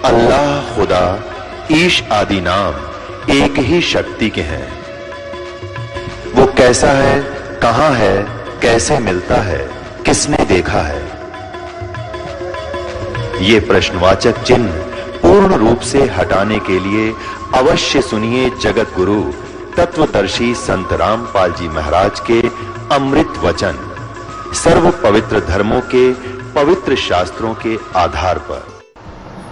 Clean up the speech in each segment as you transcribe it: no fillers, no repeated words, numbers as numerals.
अल्लाह, खुदा, ईश आदि नाम एक ही शक्ति के हैं। वो कैसा है, कहां है, कैसे मिलता है, किसने देखा है? ये प्रश्नवाचक चिन्ह पूर्ण रूप से हटाने के लिए अवश्य सुनिए जगत गुरु तत्वदर्शी संत रामपाल जी महाराज के अमृत वचन, सर्व पवित्र धर्मों के पवित्र शास्त्रों के आधार पर।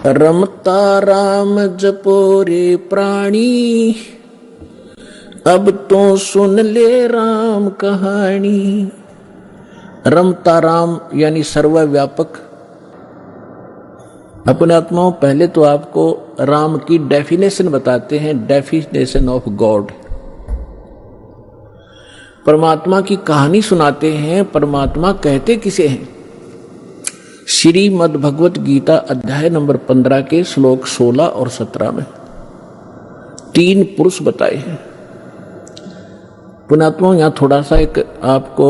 रमता राम जपो रे प्राणी, अब तो सुन ले राम कहानी। रमता राम यानी सर्वव्यापक। अपने आत्माओं, पहले तो आपको राम की डेफिनेशन बताते हैं, डेफिनेशन ऑफ गॉड। परमात्मा की कहानी सुनाते हैं। परमात्मा कहते किसे हैं? श्रीमद् भगवत गीता अध्याय नंबर 15 के श्लोक 16 और 17 में 3 पुरुष बताए हैं। पुण्यात्माओं, यहां थोड़ा सा आपको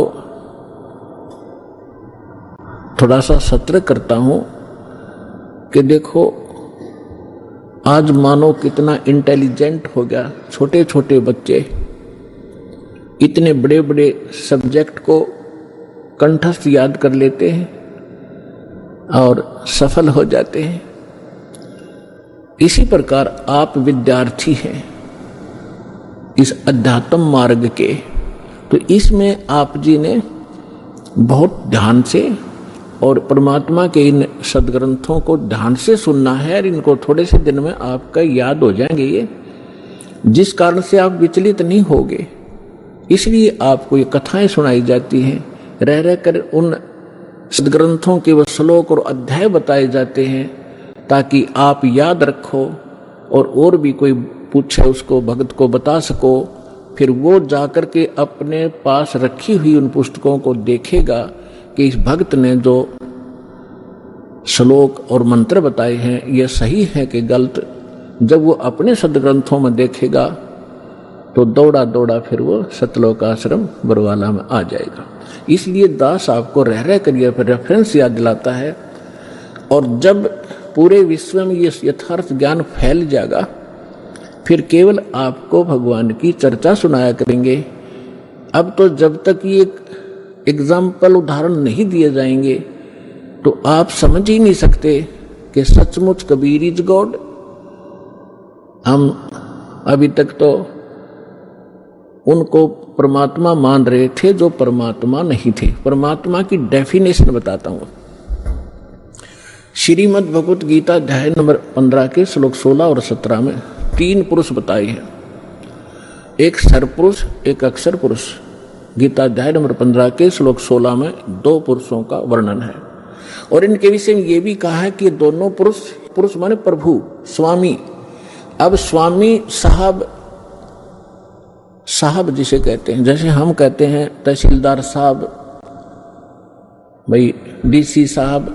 थोड़ा सा सत्र करता हूं कि देखो, आज मानो कितना इंटेलिजेंट हो गया। छोटे छोटे बच्चे इतने बड़े बड़े सब्जेक्ट को कंठस्थ याद कर लेते हैं और सफल हो जाते हैं। इसी प्रकार आप विद्यार्थी हैं इस अध्यात्म मार्ग के, तो इसमें आप जी ने बहुत ध्यान से और परमात्मा के इन सदग्रंथों को ध्यान से सुनना है, और इनको थोड़े से दिन में आपका याद हो जाएंगे ये, जिस कारण से आप विचलित नहीं होगे। इसलिए आपको ये कथाएं सुनाई जाती हैं, रह रह कर उन सदग्रंथों के वो श्लोक और अध्याय बताए जाते हैं, ताकि आप याद रखो और भी कोई पूछे उसको भगत को बता सको। फिर वो जाकर के अपने पास रखी हुई उन पुस्तकों को देखेगा कि इस भक्त ने जो श्लोक और मंत्र बताए हैं ये सही है कि गलत। जब वो अपने सदग्रंथों में देखेगा तो दौड़ा दौड़ा फिर वो सतलोक आश्रम बरवाला में आ जाएगा। इसलिए दास आपको रह रह कर यह रेफरेंस याद दिलाता है। और जब पूरे विश्व में ये यथार्थ ज्ञान फैल जाएगा, फिर केवल आपको भगवान की चर्चा सुनाया करेंगे। अब तो जब तक ये एग्जाम्पल उदाहरण नहीं दिए जाएंगे तो आप समझ ही नहीं सकते कि सचमुच कबीर इज गॉड। हम अभी तक तो उनको परमात्मा मान रहे थे जो परमात्मा नहीं थे। परमात्मा की डेफिनेशन बताता हूं। श्रीमद् भगवत गीता अध्याय नंबर 15 के श्लोक 16 और 17 में 3 पुरुष बताए हैं, एक सरपुरुष, एक अक्षर पुरुष। गीता अध्याय नंबर 15 के श्लोक 16 में 2 पुरुषों का वर्णन है, और इनके विषय में यह भी कहा है कि दोनों पुरुष माने प्रभु, स्वामी। अब स्वामी साहब जिसे कहते हैं, जैसे हम कहते हैं तहसीलदार साहब, भाई डीसी साहब,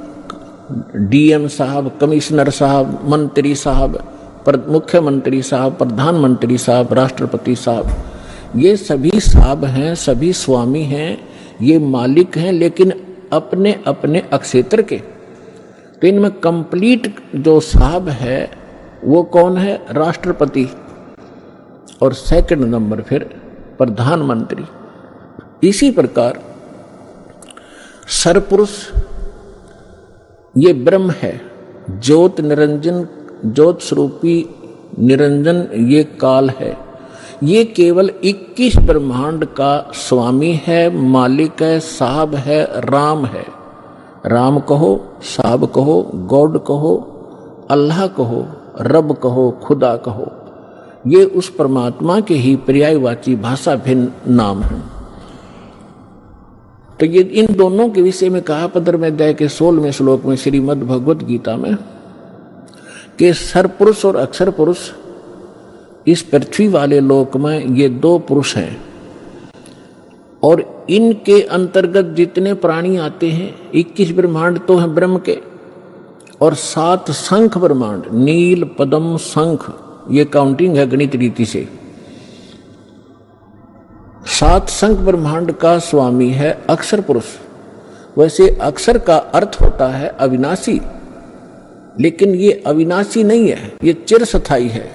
डीएम साहब, कमिश्नर साहब, मंत्री साहब, मुख्यमंत्री साहब, प्रधानमंत्री साहब, राष्ट्रपति साहब, ये सभी साहब हैं, सभी स्वामी हैं, ये मालिक हैं, लेकिन अपने अपने अक्षेत्र के। तो इनमें कंप्लीट जो साहब है वो कौन है? राष्ट्रपति, और सेकंड नंबर फिर प्रधानमंत्री। इसी प्रकार सरपुरुष ये ब्रह्म है, ज्योत निरंजन, ज्योत स्वरूपी निरंजन ये काल है। ये केवल 21 ब्रह्मांड का स्वामी है, मालिक है, साहब है, राम है। राम कहो, साहब कहो, गॉड कहो, अल्लाह कहो, रब कहो, खुदा कहो, ये उस परमात्मा के ही पर्यायवाची भाषा भिन्न नाम है। तो ये इन दोनों के विषय में कहा 15वें अध्याय के 16वें श्लोक में श्रीमद् भगवत गीता में कि सरपुरुष और अक्षर पुरुष इस पृथ्वी वाले लोक में ये 2 पुरुष हैं, और इनके अंतर्गत जितने प्राणी आते हैं 21 ब्रह्मांड तो हैं ब्रह्म के, और 7 शंख ब्रह्मांड, नील, पद्म, शंख, ये काउंटिंग है गणित रीति से। 7 शंख ब्रह्मांड का स्वामी है अक्षर पुरुष। वैसे अक्षर का अर्थ होता है अविनाशी, लेकिन ये अविनाशी नहीं है, ये चिरस्थायी है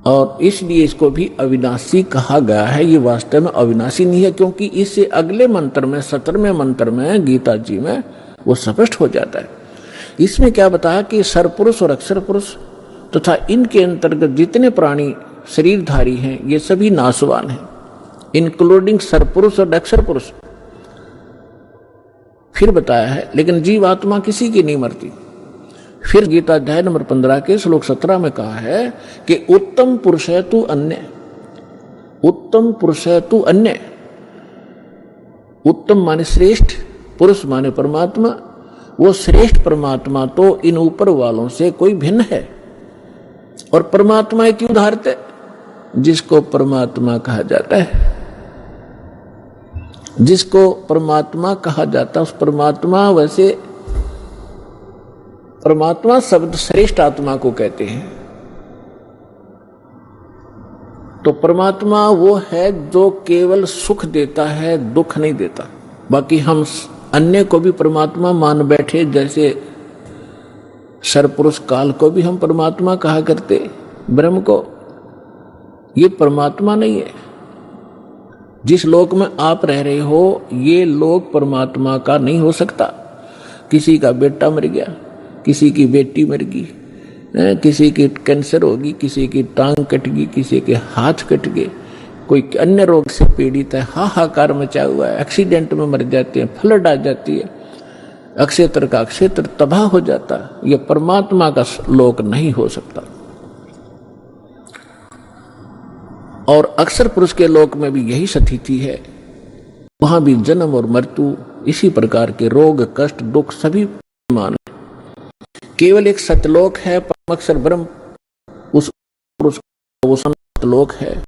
और इसलिए इसको भी अविनाशी कहा गया है। ये वास्तव में अविनाशी नहीं है, क्योंकि इससे अगले मंत्र में 17वें मंत्र में गीता जी में वो स्पष्ट हो जाता है। इसमें क्या बताया कि सरपुरुष और अक्षर पुरुष तथा इनके अंतर्गत जितने प्राणी शरीरधारी हैं ये सभी नाशवान हैं, इंक्लूडिंग सरपुरुष और अक्षर पुरुष। फिर बताया है लेकिन जीवात्मा किसी की नहीं मरती। फिर गीता अध्याय नंबर 15 के श्लोक 17 में कहा है कि उत्तम पुरुष है तू अन्य, उत्तम पुरुष है तू अन्य। उत्तम माने श्रेष्ठ, पुरुष माने परमात्मा। वो श्रेष्ठ परमात्मा तो इन ऊपर वालों से कोई भिन्न है। और परमात्मा क्यों उदाहरते, जिसको परमात्मा कहा जाता है, जिसको परमात्मा कहा जाता है उस परमात्मा, वैसे परमात्मा शब्द श्रेष्ठ आत्मा को कहते हैं। तो परमात्मा वो है जो केवल सुख देता है, दुख नहीं देता। बाकी हम अन्य को भी परमात्मा मान बैठे, जैसे सरपुरुष काल को भी हम परमात्मा कहा करते, ब्रह्म को। ये परमात्मा नहीं है। जिस लोक में आप रह रहे हो ये लोक परमात्मा का नहीं हो सकता। किसी का बेटा मर गया, किसी की बेटी मर गई, किसी की कैंसर होगी, किसी की टांग कट गई, किसी के हाथ कट गए, कोई अन्य रोग से पीड़ित है, हाहाकार मचा हुआ है, एक्सीडेंट में मर जाते हैं, फ्लड आ जाती है, अक्षेत्र का क्षेत्र तबाह हो जाता है। यह परमात्मा का लोक नहीं हो सकता। और अक्षर पुरुष के लोक में भी यही स्थिति है। वहां भी जन्म और मृत्यु, इसी प्रकार के रोग कष्ट दुख सभी मान। केवल एक सतलोक है परम अक्षर ब्रह्म, उस पुरुष वो सतलोक है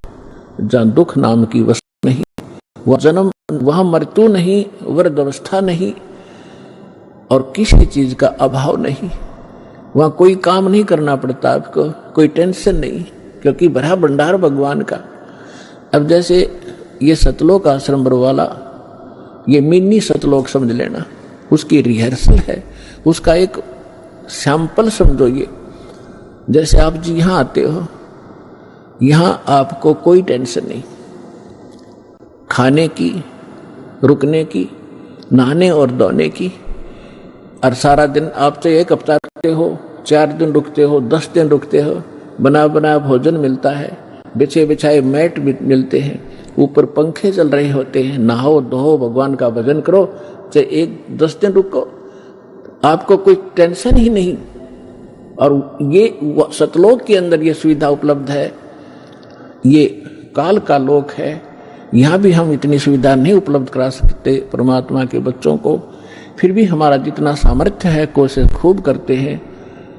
जहां दुख नाम की वस्तु नहीं, वह जन्म, वहां मृत्यु नहीं, वृद्ध अवस्था नहीं और किसी चीज का अभाव नहीं। वहां कोई काम नहीं करना पड़ता आपको, कोई टेंशन नहीं, क्योंकि भरा भंडार भगवान का। अब जैसे ये सतलोक आश्रम वाला, ये मिनी सतलोक समझ लेना, उसकी रिहर्सल है, उसका एक सैंपल समझो। ये जैसे आप जी यहां आते हो, यहां आपको कोई टेंशन नहीं, खाने की, रुकने की, नहाने और धोने की। और सारा दिन आप तो एक हफ्ता रुकते हो, 4 दिन रुकते हो, 10 दिन रुकते हो, बना बना भोजन मिलता है, बिछे बिछाए मैट भी मिलते हैं, ऊपर पंखे चल रहे होते हैं, नहाओ धो भगवान का भजन करो, चाहे 10 दिन रुको, आपको कोई टेंशन ही नहीं। और ये सतलोक के अंदर ये सुविधा उपलब्ध है। ये काल का लोक है, यहां भी हम इतनी सुविधा नहीं उपलब्ध करा सकते परमात्मा के बच्चों को। फिर भी हमारा जितना सामर्थ्य है कोशिश खूब करते हैं,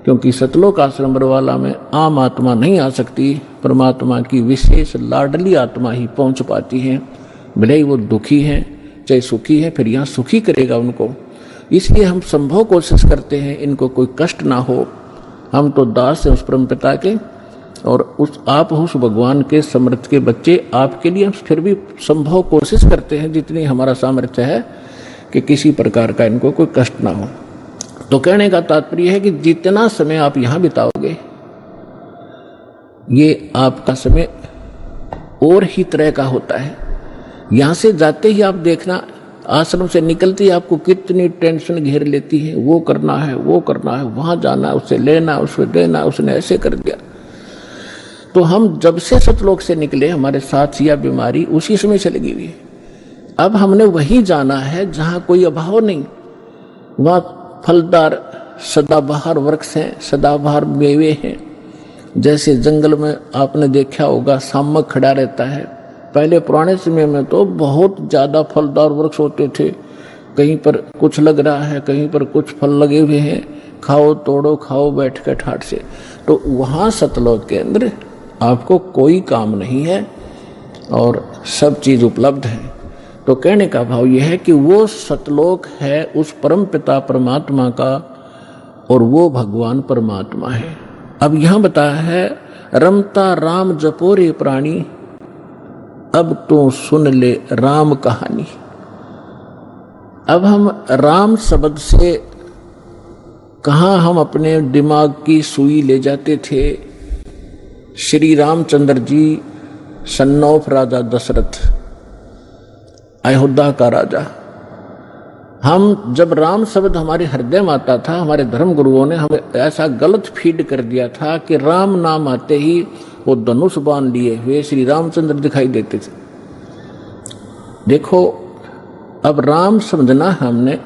क्योंकि सतलोक आश्रम वाला में आम आत्मा नहीं आ सकती, परमात्मा की विशेष लाडली आत्मा ही पहुंच पाती है। भले ही वो दुखी है चाहे सुखी है, फिर यहाँ सुखी करेगा उनको। इसलिए हम संभव कोशिश करते हैं इनको कोई कष्ट ना हो। हम तो दास हैं उस परम पिता के, और आप उस भगवान के समर्थ के बच्चे, आपके लिए हम फिर भी संभव कोशिश करते हैं जितनी हमारा सामर्थ्य है कि किसी प्रकार का इनको कोई कष्ट ना हो। तो कहने का तात्पर्य है कि जितना समय आप यहां बिताओगे, ये आपका समय और ही तरह का होता है। यहां से जाते ही आप देखना, आश्रम से निकलते ही आपको कितनी टेंशन घेर लेती है, वो करना है, वो करना है, वहां जाना, उससे लेना, उससे देना, उसने ऐसे कर दिया। तो हम जब से सतलोक से निकले, हमारे साथ यह बीमारी उसी समय से लगी हुई है। अब हमने वही जाना है जहां कोई अभाव नहीं, वहां फलदार सदाबहार वृक्ष हैं, सदाबहार मेवे हैं। जैसे जंगल में आपने देखा होगा शामक खड़ा रहता है, पहले पुराने समय में तो बहुत ज्यादा फलदार वृक्ष होते थे, कहीं पर कुछ लग रहा है, कहीं पर कुछ फल लगे हुए हैं, खाओ तोड़ो खाओ बैठ कर ठाट से। तो वहां सतलोक के अंदर आपको कोई काम नहीं है और सब चीज उपलब्ध है। तो कहने का भाव यह है कि वो सतलोक है उस परम पिता परमात्मा का, और वो भगवान परमात्मा है। अब यहां बताया है, रमता राम जपोरे प्राणी, अब तो सुन ले राम कहानी। अब हम राम शब्द से कहाँ हम अपने दिमाग की सुई ले जाते थे। श्री रामचंद्र जी सन ऑफ राजा दशरथ, अयोध्या का राजा। हम जब राम शब्द हमारे हृदय में आता था, हमारे धर्म गुरुओं ने हमें ऐसा गलत फीड कर दिया था कि राम नाम आते ही वो धनुष बाण लिए हुए श्री रामचंद्र दिखाई देते थे। देखो, अब राम समझना हमने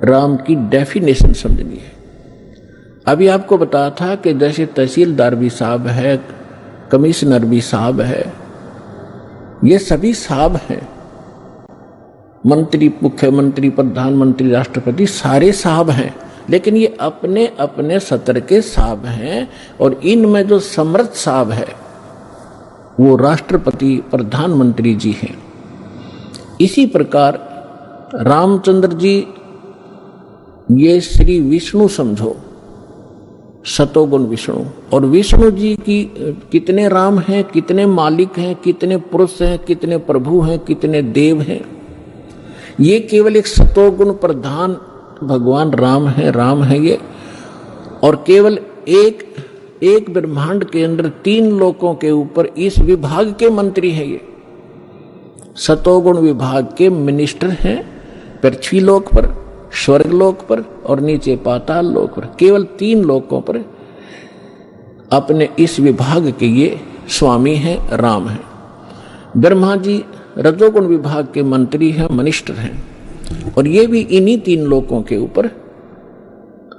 राम की डेफिनेशन समझनी है। अभी आपको बताया था कि जैसे तहसीलदार भी साहब है, कमिश्नर भी साहब है, ये सभी साहब हैं। मंत्री, मुख्यमंत्री, प्रधानमंत्री, राष्ट्रपति सारे साहब हैं, लेकिन ये अपने अपने सत्र के साहब हैं। और इनमें जो समर्थ साहब है वो राष्ट्रपति, प्रधानमंत्री जी हैं। इसी प्रकार रामचंद्र जी ये श्री विष्णु समझो, सतोगुण विष्णु। और विष्णु जी की कितने राम हैं, कितने मालिक हैं, कितने पुरुष हैं, कितने प्रभु हैं, कितने देव हैं। ये केवल एक सतोगुण प्रधान भगवान राम है ये। और केवल एक ब्रह्मांड के अंदर 3 लोकों के ऊपर इस विभाग के मंत्री हैं। ये सतोगुण विभाग के मिनिस्टर हैं, पृथ्वी लोक पर, स्वर्ग लोक पर और नीचे पाताल लोक पर। केवल 3 लोकों पर अपने इस विभाग के ये स्वामी हैं, राम हैं। ब्रह्मा जी रजोगुण विभाग के मंत्री हैं, मिनिस्टर हैं। और ये भी इन्हीं 3 लोकों के ऊपर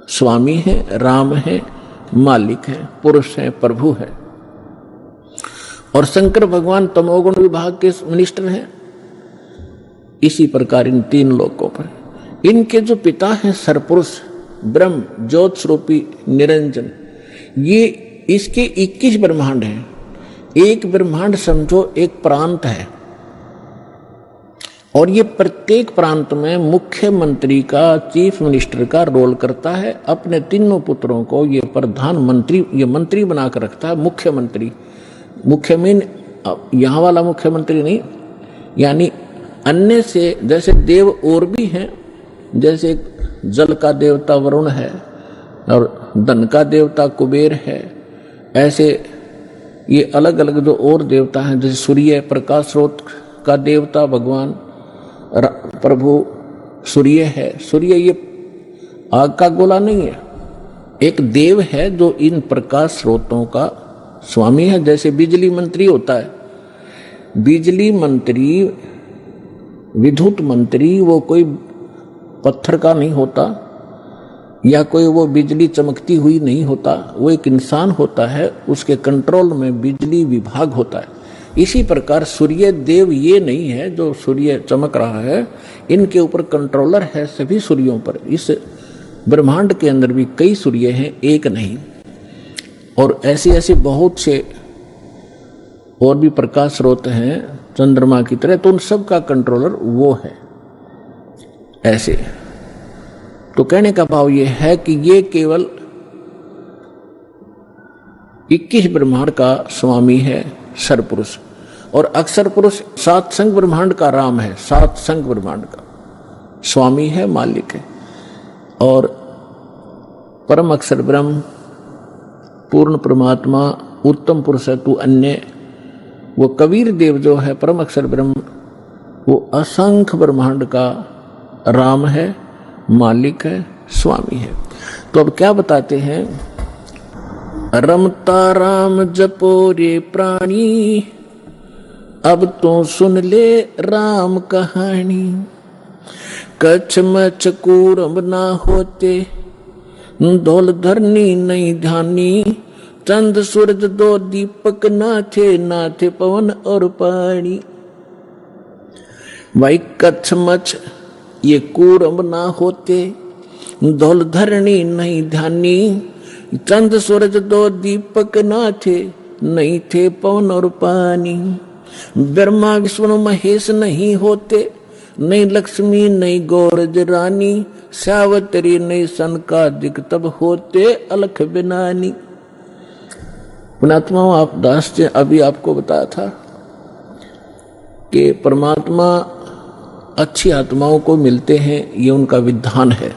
स्वामी हैं, राम हैं, मालिक हैं, पुरुष हैं, प्रभु हैं। और शंकर भगवान तमोगुण विभाग के मिनिस्टर हैं। इसी प्रकार इन 3 लोकों पर इनके जो पिता हैं सरपुरुष ब्रह्म, ज्योत स्वरूपी निरंजन, ये इसके 21 ब्रह्मांड हैं। एक ब्रह्मांड समझो एक प्रांत है, और ये प्रत्येक प्रांत में मुख्यमंत्री का, चीफ मिनिस्टर का रोल करता है। अपने 3 पुत्रों को ये प्रधानमंत्री, ये मंत्री बनाकर रखता है। मुख्यमंत्री, मुख्य मीन यहाँ वाला मुख्यमंत्री नहीं, यानी अन्य से जैसे देव और भी हैं, जैसे जल का देवता वरुण है और धन का देवता कुबेर है, ऐसे ये अलग अलग जो और देवता हैं, जैसे सूर्य प्रकाश स्रोत का देवता भगवान प्रभु सूर्य है। सूर्य ये आग का गोला नहीं है, एक देव है जो इन प्रकाश स्रोतों का स्वामी है। जैसे बिजली मंत्री होता है, बिजली मंत्री, विद्युत मंत्री वो कोई पत्थर का नहीं होता, या कोई वो बिजली चमकती हुई नहीं होता, वो एक इंसान होता है, उसके कंट्रोल में बिजली विभाग होता है। इसी प्रकार सूर्य देव ये नहीं है जो सूर्य चमक रहा है, इनके ऊपर कंट्रोलर है सभी सूर्यों पर। इस ब्रह्मांड के अंदर भी कई सूर्य हैं, एक नहीं। और ऐसे ऐसे बहुत से और भी प्रकाश स्रोत हैं चंद्रमा की तरह, तो उन सब का कंट्रोलर वो है। ऐसे तो कहने का भाव ये है कि ये केवल 21 ब्रह्मांड का स्वामी है सरपुरुष। और अक्षर पुरुष 7 संग ब्रह्मांड का राम है, 7 संग ब्रह्मांड का स्वामी है, मालिक है। और परम अक्षर ब्रह्म, पूर्ण परमात्मा, उत्तम पुरुष है तू अन्य, वो कबीर देव जो है परम अक्षर ब्रह्म, वो असंख्य ब्रह्मांड का राम है, मालिक है, स्वामी है। तो अब क्या बताते हैं, रमता राम जपो रे प्राणी, अब तो सुन ले राम कहानी। कच्छ मच्छ कूरम ना होते, धौल धरनी नहीं ध्यानी। चंद सूरज 2 दीपक ना थे पवन और पानी। भाई कच्छ मच्छ ये कूरम ना होते, धौल धरनी नहीं ध्यानी। चंद सूरज 2 दीपक ना थे पवन और पानी। ब्रह्मा विष्णु महेश नहीं होते, नहीं लक्ष्मी नहीं गौरज रानी। सावत्री नहीं सनकादिक तब होते अलख बिनानी। पुणात्मा आप दास जी अभी आपको बताया था कि परमात्मा अच्छी आत्माओं को मिलते हैं, ये उनका विधान है।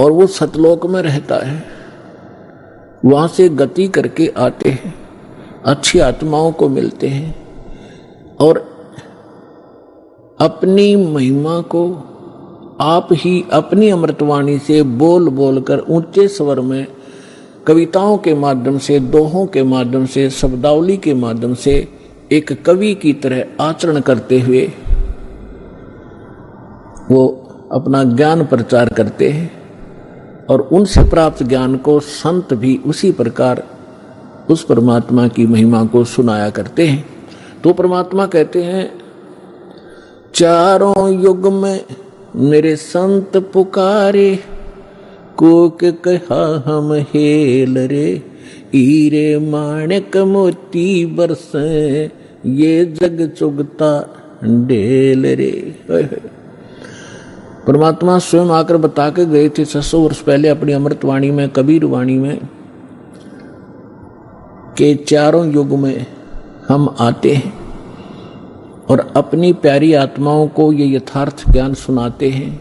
और वो सतलोक में रहता है, वहां से गति करके आते हैं, अच्छी आत्माओं को मिलते हैं और अपनी महिमा को आप ही अपनी अमृतवाणी से बोल बोल कर ऊंचे स्वर में कविताओं के माध्यम से, दोहों के माध्यम से, शब्दावली के माध्यम से एक कवि की तरह आचरण करते हुए वो अपना ज्ञान प्रचार करते हैं और उनसे प्राप्त ज्ञान को संत भी उसी प्रकार उस परमात्मा की महिमा को सुनाया करते हैं। तो परमात्मा कहते हैं, चारों युग में मेरे संत पुकारे, कोक कहा हम हेल रे, हीरे माणिक मोती बरसे, ये जग चुगता ढेल रे। परमात्मा स्वयं आकर बता के गए थे 600 वर्ष पहले अपनी अमृतवाणी में, कबीर वाणी में, कि चारों युग में हम आते हैं और अपनी प्यारी आत्माओं को ये यथार्थ ज्ञान सुनाते हैं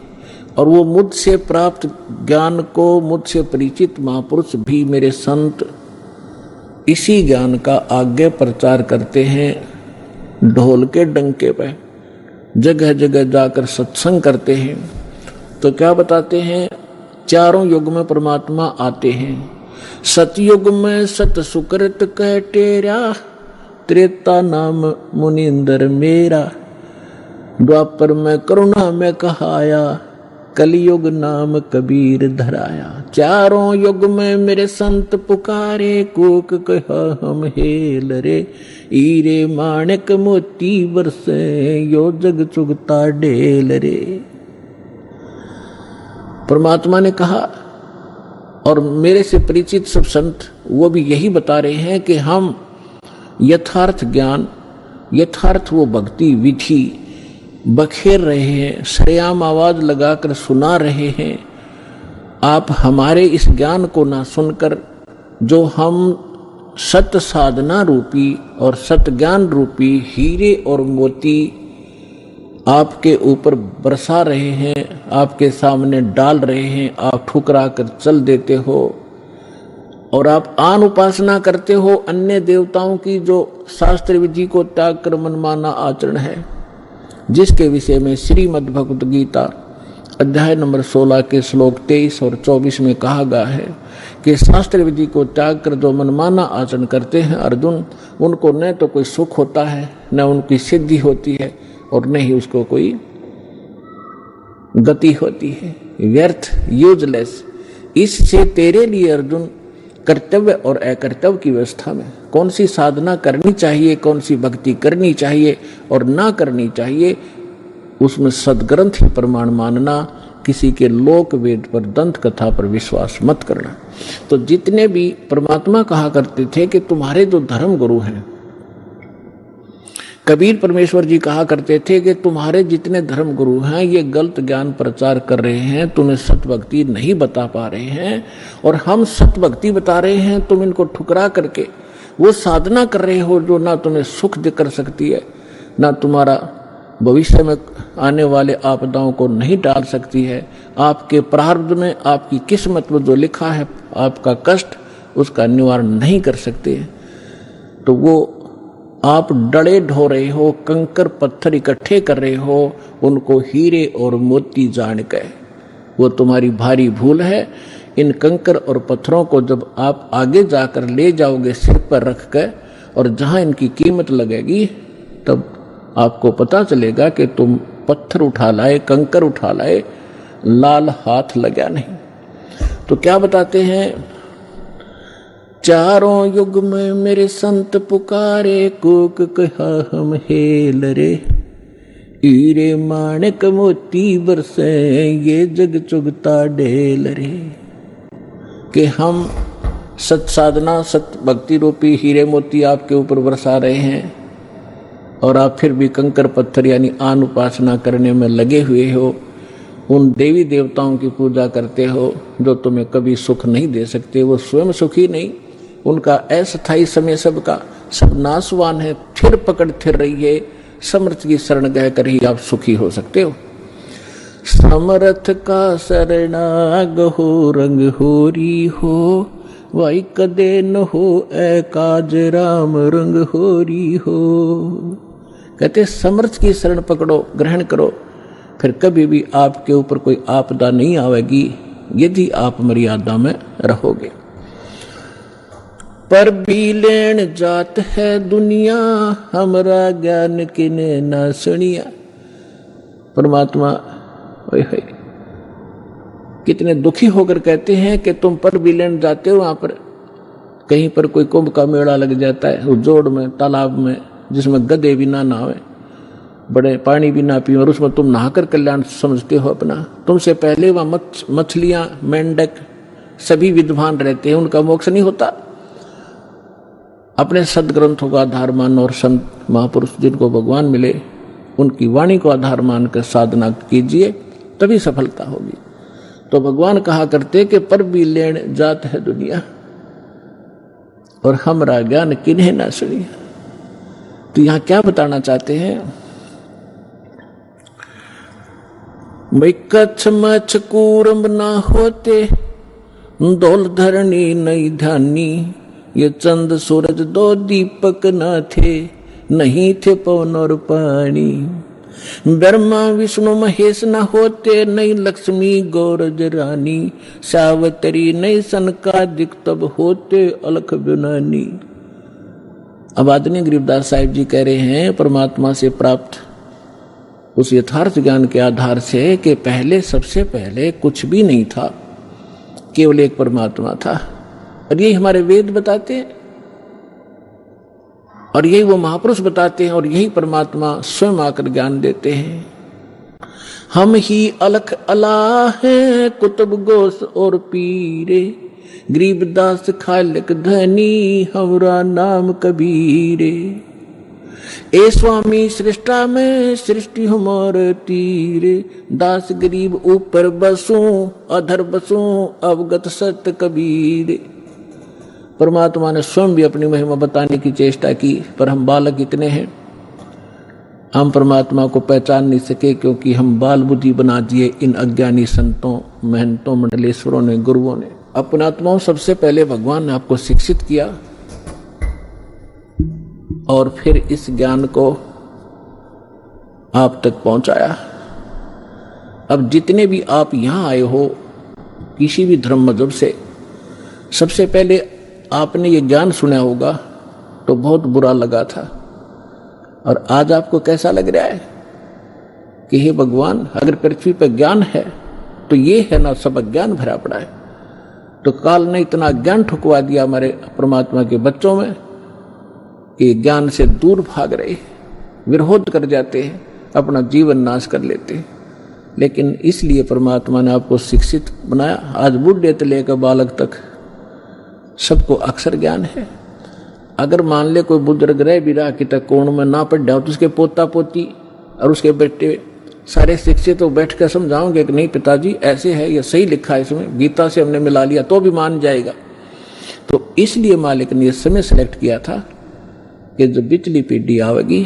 और वो मुझसे प्राप्त ज्ञान को मुझसे परिचित महापुरुष भी मेरे संत इसी ज्ञान का आगे प्रचार करते हैं। ढोल के डंके पे जगह जगह जाकर सत्संग करते हैं। तो क्या बताते हैं, चारों युग में परमात्मा आते हैं। सतयुग में सत सुकृत कह टेरा, त्रेता नाम मुनिंदर मेरा, द्वापर में करुणा में कहाया, कलयुग नाम कबीर धराया। चारों युग में मेरे संत पुकारे, कोक कहा हम हेल रे, हीरे माणिक मोती बरसे, यो जग चुगता ढेल रे। परमात्मा ने कहा और मेरे से परिचित सब संत वो भी यही बता रहे हैं कि हम यथार्थ ज्ञान, यथार्थ वो भक्ति विधि बखेर रहे हैं, सरेआम आवाज लगाकर सुना रहे हैं। आप हमारे इस ज्ञान को ना सुनकर जो हम सत साधना रूपी और सत ज्ञान रूपी हीरे और मोती आपके ऊपर बरसा रहे हैं, आपके सामने डाल रहे हैं, आप ठुकरा कर चल देते हो और आप आन उपासना करते हो अन्य देवताओं की, जो शास्त्र विधि को त्याग कर मनमाना आचरण है, जिसके विषय में श्रीमद् भगवत गीता अध्याय नंबर 16 के श्लोक 23 और 24 में कहा गया है कि शास्त्र विधि को त्याग कर जो मनमाना आचरण करते हैं अर्जुन, उनको न तो कोई सुख होता है, न उनकी सिद्धि होती है और न ही उसको कोई गति होती है। व्यर्थ, यूजलेस। इससे तेरे लिए अर्जुन कर्तव्य और अकर्तव्य की व्यवस्था में कौन सी साधना करनी चाहिए, कौन सी भक्ति करनी चाहिए और ना करनी चाहिए, उसमें सदग्रंथ ही प्रमाण मानना, किसी के लोक वेद पर, दंत कथा पर विश्वास मत करना। तो जितने भी परमात्मा कहा करते थे कि तुम्हारे जो धर्म गुरु हैं, कबीर परमेश्वर जी कहा करते थे कि तुम्हारे जितने धर्म गुरु हैं ये गलत ज्ञान प्रचार कर रहे हैं, तुम्हें सत भक्ति नहीं बता पा रहे हैं और हम सत भक्ति बता रहे हैं, तुम इनको ठुकरा करके वो साधना कर रहे हो जो ना तुम्हें सुख कर सकती है, ना तुम्हारा भविष्य में आने वाले आपदाओं को नहीं टाल सकती है। आपके प्रारब्ध में, आपकी किस्मत में जो लिखा है आपका कष्ट, उसका निवारण नहीं कर सकते। तो वो आप डड़े ढो रहे हो, कंकर पत्थर इकट्ठे कर रहे हो, उनको हीरे और मोती जान के, वो तुम्हारी भारी भूल है। इन कंकर और पत्थरों को जब आप आगे जाकर ले जाओगे सिर पर रख कर और जहां इनकी कीमत लगेगी, तब आपको पता चलेगा कि तुम पत्थर उठा लाए, कंकर उठा लाए, लाल हाथ लगा नहीं। तो क्या बताते हैं, चारों युग में मेरे संत पुकारे, कोक कहा हम हेल रे, हीरे माणिक मोती बरसे, ये जग चुगता ढेल रे। कि हम सत साधना, सत भक्ति रूपी हीरे मोती आपके ऊपर बरसा रहे हैं और आप फिर भी कंकर पत्थर यानी आन उपासना करने में लगे हुए हो, उन देवी देवताओं की पूजा करते हो जो तुम्हें कभी सुख नहीं दे सकते। वो स्वयं सुखी नहीं, उनका अस्थायी समय सबका सब नाशवान है। फिर पकड़ थिर रही है, समर्थ की शरण गह कर ही आप सुखी हो सकते हो। समरथ का शरणाग हो, रंग होरी हो, वाई कदे न हो ए काज राम रंग होरी हो। कहते समर्थ की शरण पकड़ो, ग्रहण करो, फिर कभी भी आपके ऊपर कोई आपदा नहीं आवेगी यदि आप मर्यादा में रहोगे। पर भी लेन जात है दुनिया, हमरा ज्ञान किने ना सुनिया। परमात्मा ओए होए कितने दुखी होकर कहते हैं कि तुम पर भी लेन जाते हो, वहां पर कहीं पर कोई कुंभ का मेला लग जाता है, उस जोड़ में, तालाब में, जिसमें गधे भी ना नहावे, बड़े पानी भी ना पिए, और उसमें तुम नहाकर कल्याण समझते हो अपना। तुमसे पहले वहां मछलियां, मेंढक सभी विद्वान रहते हैं, उनका मोक्ष नहीं होता। अपने सदग्रंथों का आधार मान और संत महापुरुष जिनको भगवान मिले उनकी वाणी को आधार मानकर साधना कीजिए, तभी सफलता होगी। तो भगवान कहा करते कि पर भी लेन जात है दुनिया, और हमरा ज्ञान किन्हें ना सुनिया। तो यहां क्या बताना चाहते हैं भाई, कच्छ मच्छ कूरम ना होते, दौल धरनी नहीं ध्यानी, ये चंद सूरज दो दीपक ना थे, नहीं थे पवन और पानी। ब्रह्मा विष्णु महेश न होते, नहीं लक्ष्मी गौरज रानी, सावतरी नहीं सनकादिक तब होते अलख विनानी। अब आदरणीय गरीबदास साहिब जी कह रहे हैं परमात्मा से प्राप्त उस यथार्थ ज्ञान के आधार से कि पहले, सबसे पहले कुछ भी नहीं था, केवल एक परमात्मा था। और यही हमारे वेद बताते हैं, और यही वो महापुरुष बताते हैं, और यही परमात्मा स्वयं आकर ज्ञान देते हैं। हम ही अलख अला हैं कुतुब गोस और पीरे, गरीबदास खालिक धनी हमरा नाम कबीरे। ए स्वामी सृष्टा में सृष्टि हमार तीरे, दास गरीब ऊपर बसूं अधर बसूं अवगत सत्य कबीरे। परमात्मा ने स्वयं भी अपनी महिमा बताने की चेष्टा की, पर हम बालक इतने हैं, हम परमात्मा को पहचान नहीं सके, क्योंकि हम बाल बुद्धि बना दिए इन अज्ञानी संतों, महंतों, मंडलेश्वरों ने, गुरुओं ने। अपनात्माओं, सबसे पहले भगवान ने आपको शिक्षित किया और फिर इस ज्ञान को आप तक पहुंचाया। अब जितने भी आप यहां आए हो किसी भी धर्म मजहब से, सबसे पहले आपने ये ज्ञान सुना होगा तो बहुत बुरा लगा था, और आज आपको कैसा लग रहा है कि हे भगवान, अगर पृथ्वी पर ज्ञान है तो ये है ना, सब अज्ञान भरा पड़ा है। तो काल ने इतना ज्ञान ठुकवा दिया हमारे परमात्मा के बच्चों में कि ज्ञान से दूर भाग रहे, विरोध कर जाते हैं, अपना जीवन नाश कर लेते हैं। लेकिन इसलिए परमात्मा ने आपको शिक्षित बनाया। आज बूढ़े से लेकर बालक तक सबको अक्षर ज्ञान है। अगर मान ले कोई बुजुर्ग रह भी रहा कि तक कोण में ना पढ़ जाओ, तो उसके पोता पोती और उसके बेटे सारे शिक्षित तो बैठ कर समझाओगे कि नहीं पिताजी ऐसे है, ये सही लिखा है, इसमें गीता से हमने मिला लिया, तो भी मान जाएगा। तो इसलिए मालिक ने यह समय सेलेक्ट किया था कि जब बिचली पीढ़ी आवेगी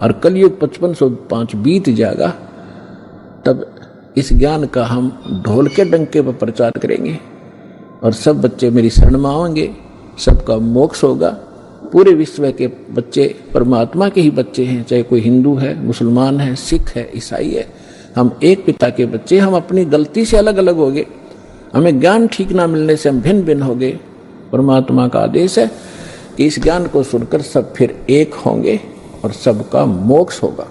और कलयुग 5505 बीत जाएगा, तब इस ज्ञान का हम ढोल के डंके पर प्रचार करेंगे और सब बच्चे मेरी शरण में आएंगे, सबका मोक्ष होगा। पूरे विश्व के बच्चे परमात्मा के ही बच्चे हैं, चाहे कोई हिंदू है, मुसलमान है, सिख है, ईसाई है, हम एक पिता के बच्चे। हम अपनी गलती से अलग अलग हो गए, हमें ज्ञान ठीक ना मिलने से हम भिन्न भिन्न हो गए। परमात्मा का आदेश है कि इस ज्ञान को सुनकर सब फिर एक होंगे और सबका मोक्ष होगा।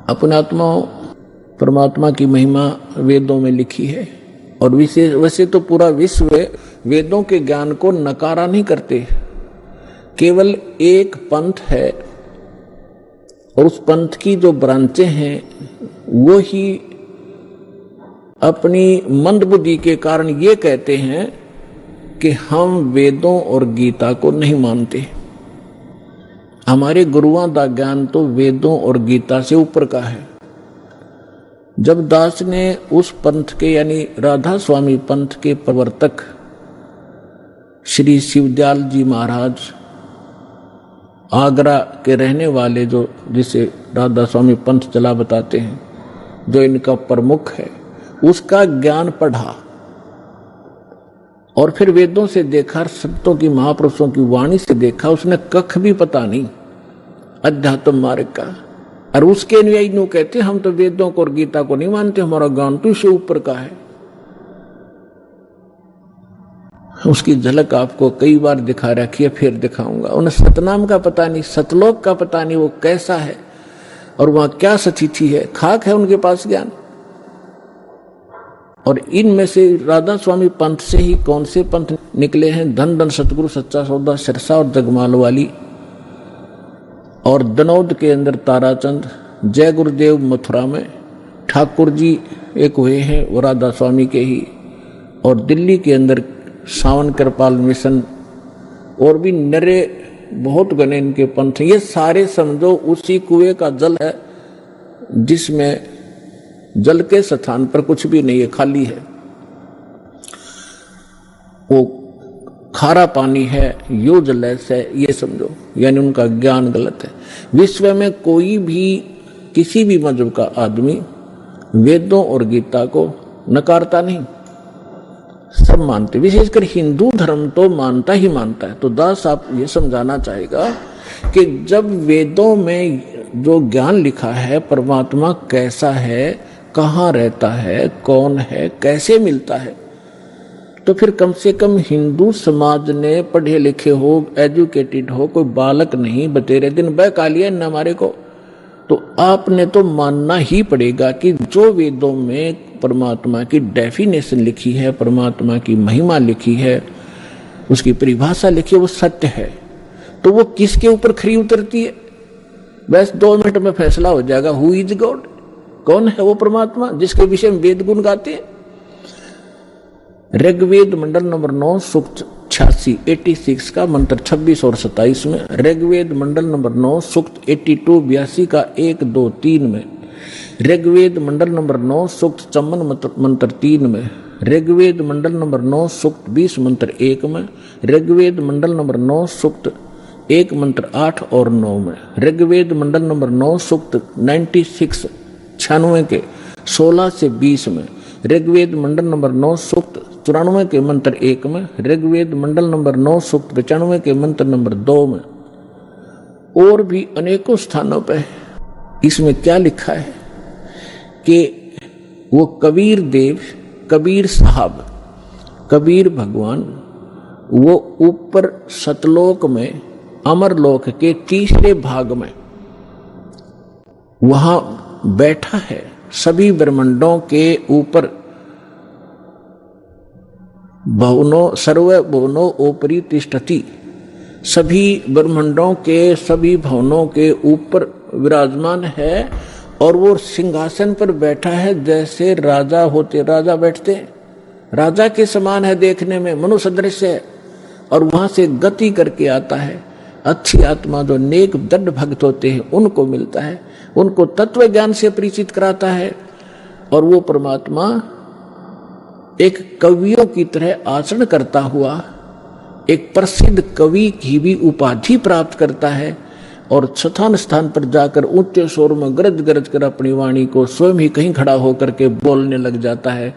अपनात्मा परमात्मा की महिमा वेदों में लिखी है, और वैसे तो पूरा विश्व वेदों के ज्ञान को नकारा नहीं करते। केवल एक पंथ है और उस पंथ की जो ब्रांचें हैं वो ही अपनी मंदबुद्धि के कारण ये कहते हैं कि हम वेदों और गीता को नहीं मानते। हमारे गुरुओं का ज्ञान तो वेदों और गीता से ऊपर का है। जब दास ने उस पंथ के यानी राधा स्वामी पंथ के प्रवर्तक श्री शिवदयाल जी महाराज आगरा के रहने वाले जो जिसे राधा स्वामी पंथ चला बताते हैं, जो इनका प्रमुख है, उसका ज्ञान पढ़ा और फिर वेदों से देखा, संतों की महापुरुषों की वाणी से देखा, उसने कख भी पता नहीं अध्यात्म मार्ग का। और उसके अनुयायी नु कहते हम तो वेदों को और गीता को नहीं मानते, हमारा ज्ञान तो इससे ऊपर का है। उसकी झलक आपको कई बार दिखा रखी है, फिर दिखाऊंगा। उन्हें सतनाम का पता नहीं, सतलोक का पता नहीं वो कैसा है और वहां क्या सतिथि है, खाक है उनके पास ज्ञान। और इनमें से राधा स्वामी पंथ से ही कौन से पंथ निकले हैं? धन धन सतगुरु सच्चा सौदा सिरसा और जगमाल वाली, और दनौद के अंदर ताराचंद, जय गुरुदेव मथुरा में, ठाकुर जी एक हुए हैं वो राधा स्वामी के ही, और दिल्ली के अंदर सावन कृपाल मिशन, और भी नरे बहुत गणे इनके पंथ। ये सारे समझो उसी कुएं का जल है जिसमें जल के स्थान पर कुछ भी नहीं है, खाली है। वो खारा पानी है, यो जलैस है, ये समझो। यानी उनका ज्ञान गलत है। विश्व में कोई भी किसी भी मजहब का आदमी वेदों और गीता को नकारता नहीं, सब मानते। विशेषकर हिंदू धर्म तो मानता ही मानता है। तो दास आप ये समझाना चाहेगा कि जब वेदों में जो ज्ञान लिखा है, परमात्मा कैसा है, कहाँ रहता है, कौन है, कैसे मिलता है, तो फिर कम से कम हिंदू समाज ने पढ़े लिखे हो, एजुकेटेड हो, कोई बालक नहीं बतेरे दिन बह कालिया न हमारे को, तो आपने तो मानना ही पड़ेगा कि जो वेदों में परमात्मा की डेफिनेशन लिखी है, परमात्मा की महिमा लिखी है, उसकी परिभाषा लिखी है, वो सत्य है। तो वो किसके ऊपर खरी उतरती है? बस 2 मिनट में फैसला हो जाएगा। Who is God? कौन है वो परमात्मा जिसके विषय में वेद गुण गाते हैं? ऋग्वेद मंडल नंबर 9 सूक्त 86 86 का मंत्र 26 और 27 में, ऋग्वेद मंडल नंबर 9 सूक्त 82 82 का 1 2 3 में, ऋग्वेद मंडल नंबर 9 सूक्त 54 मंत्र 3 में, ऋग्वेद मंडल नंबर 9 सूक्त 20 मंत्र 1 में, ऋग्वेद मंडल नंबर 9 सूक्त 1 मंत्र 8 और 9 में, ऋग्वेद मंडल नंबर 9 सूक्त 96 96 के 16 से 20 में, ऋग्वेद मंडल नंबर 9 सूक्त 94 के मंत्र 1 में, ऋग्वेद मंडल नंबर 9 सूक्त 95 के मंत्र नंबर 2 में, और भी अनेकों स्थानों पर। इसमें क्या लिखा है कि वो कबीर देव, कबीर साहब, कबीर भगवान वो ऊपर सतलोक में, अमरलोक के तीसरे भाग में वहां बैठा है, सभी ब्रह्मांडों के ऊपर। भवनो सर्व भवनो ओपरी तिष्ठति, सभी ब्रह्मांडों के सभी भवनों के ऊपर विराजमान है, और वो सिंहासन पर बैठा है जैसे राजा होते, राजा बैठते, राजा के समान है देखने में, मनुष्य सदृश है। और वहां से गति करके आता है। अच्छी आत्मा जो नेक दृढ़ भक्त होते हैं उनको मिलता है, उनको तत्व ज्ञान से परिचित कराता है। और वो परमात्मा एक कवियों की तरह आचरण करता हुआ एक प्रसिद्ध कवि की भी उपाधि प्राप्त करता है, और स्थान स्थान पर जाकर ऊंचे स्वर में गरज गरज कर अपनी वाणी को स्वयं ही कहीं खड़ा होकर के बोलने लग जाता है,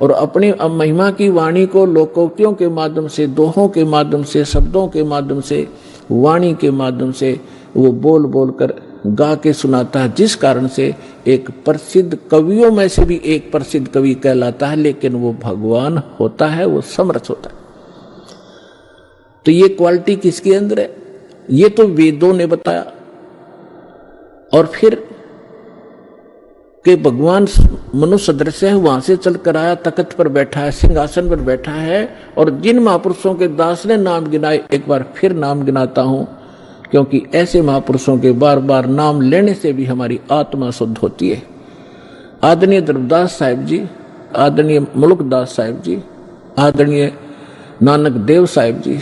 और अपनी महिमा की वाणी को लोकोक्तियों के माध्यम से, दोहों के माध्यम से, शब्दों के माध्यम से, वाणी के माध्यम से वो बोल बोल कर गा के सुनाता है, जिस कारण से एक प्रसिद्ध कवियों में से भी एक प्रसिद्ध कवि कहलाता है। लेकिन वो भगवान होता है, वो समर्थ होता है। तो ये क्वालिटी किसके अंदर है? ये तो वेदों ने बताया। और फिर कि भगवान मनुष्य सदृश है, वहां से चलकर आया, तख्त पर बैठा है, सिंहासन पर बैठा है। और जिन महापुरुषों के दास ने नाम गिनाए, एक बार फिर नाम गिनाता हूं, क्योंकि ऐसे महापुरुषों के बार बार नाम लेने से भी हमारी आत्मा शुद्ध होती है। आदरणीय ध्रुवदास साहिब जी, आदरणीय मुल्कदास साहिब जी, आदरणीय नानक देव साहिब जी,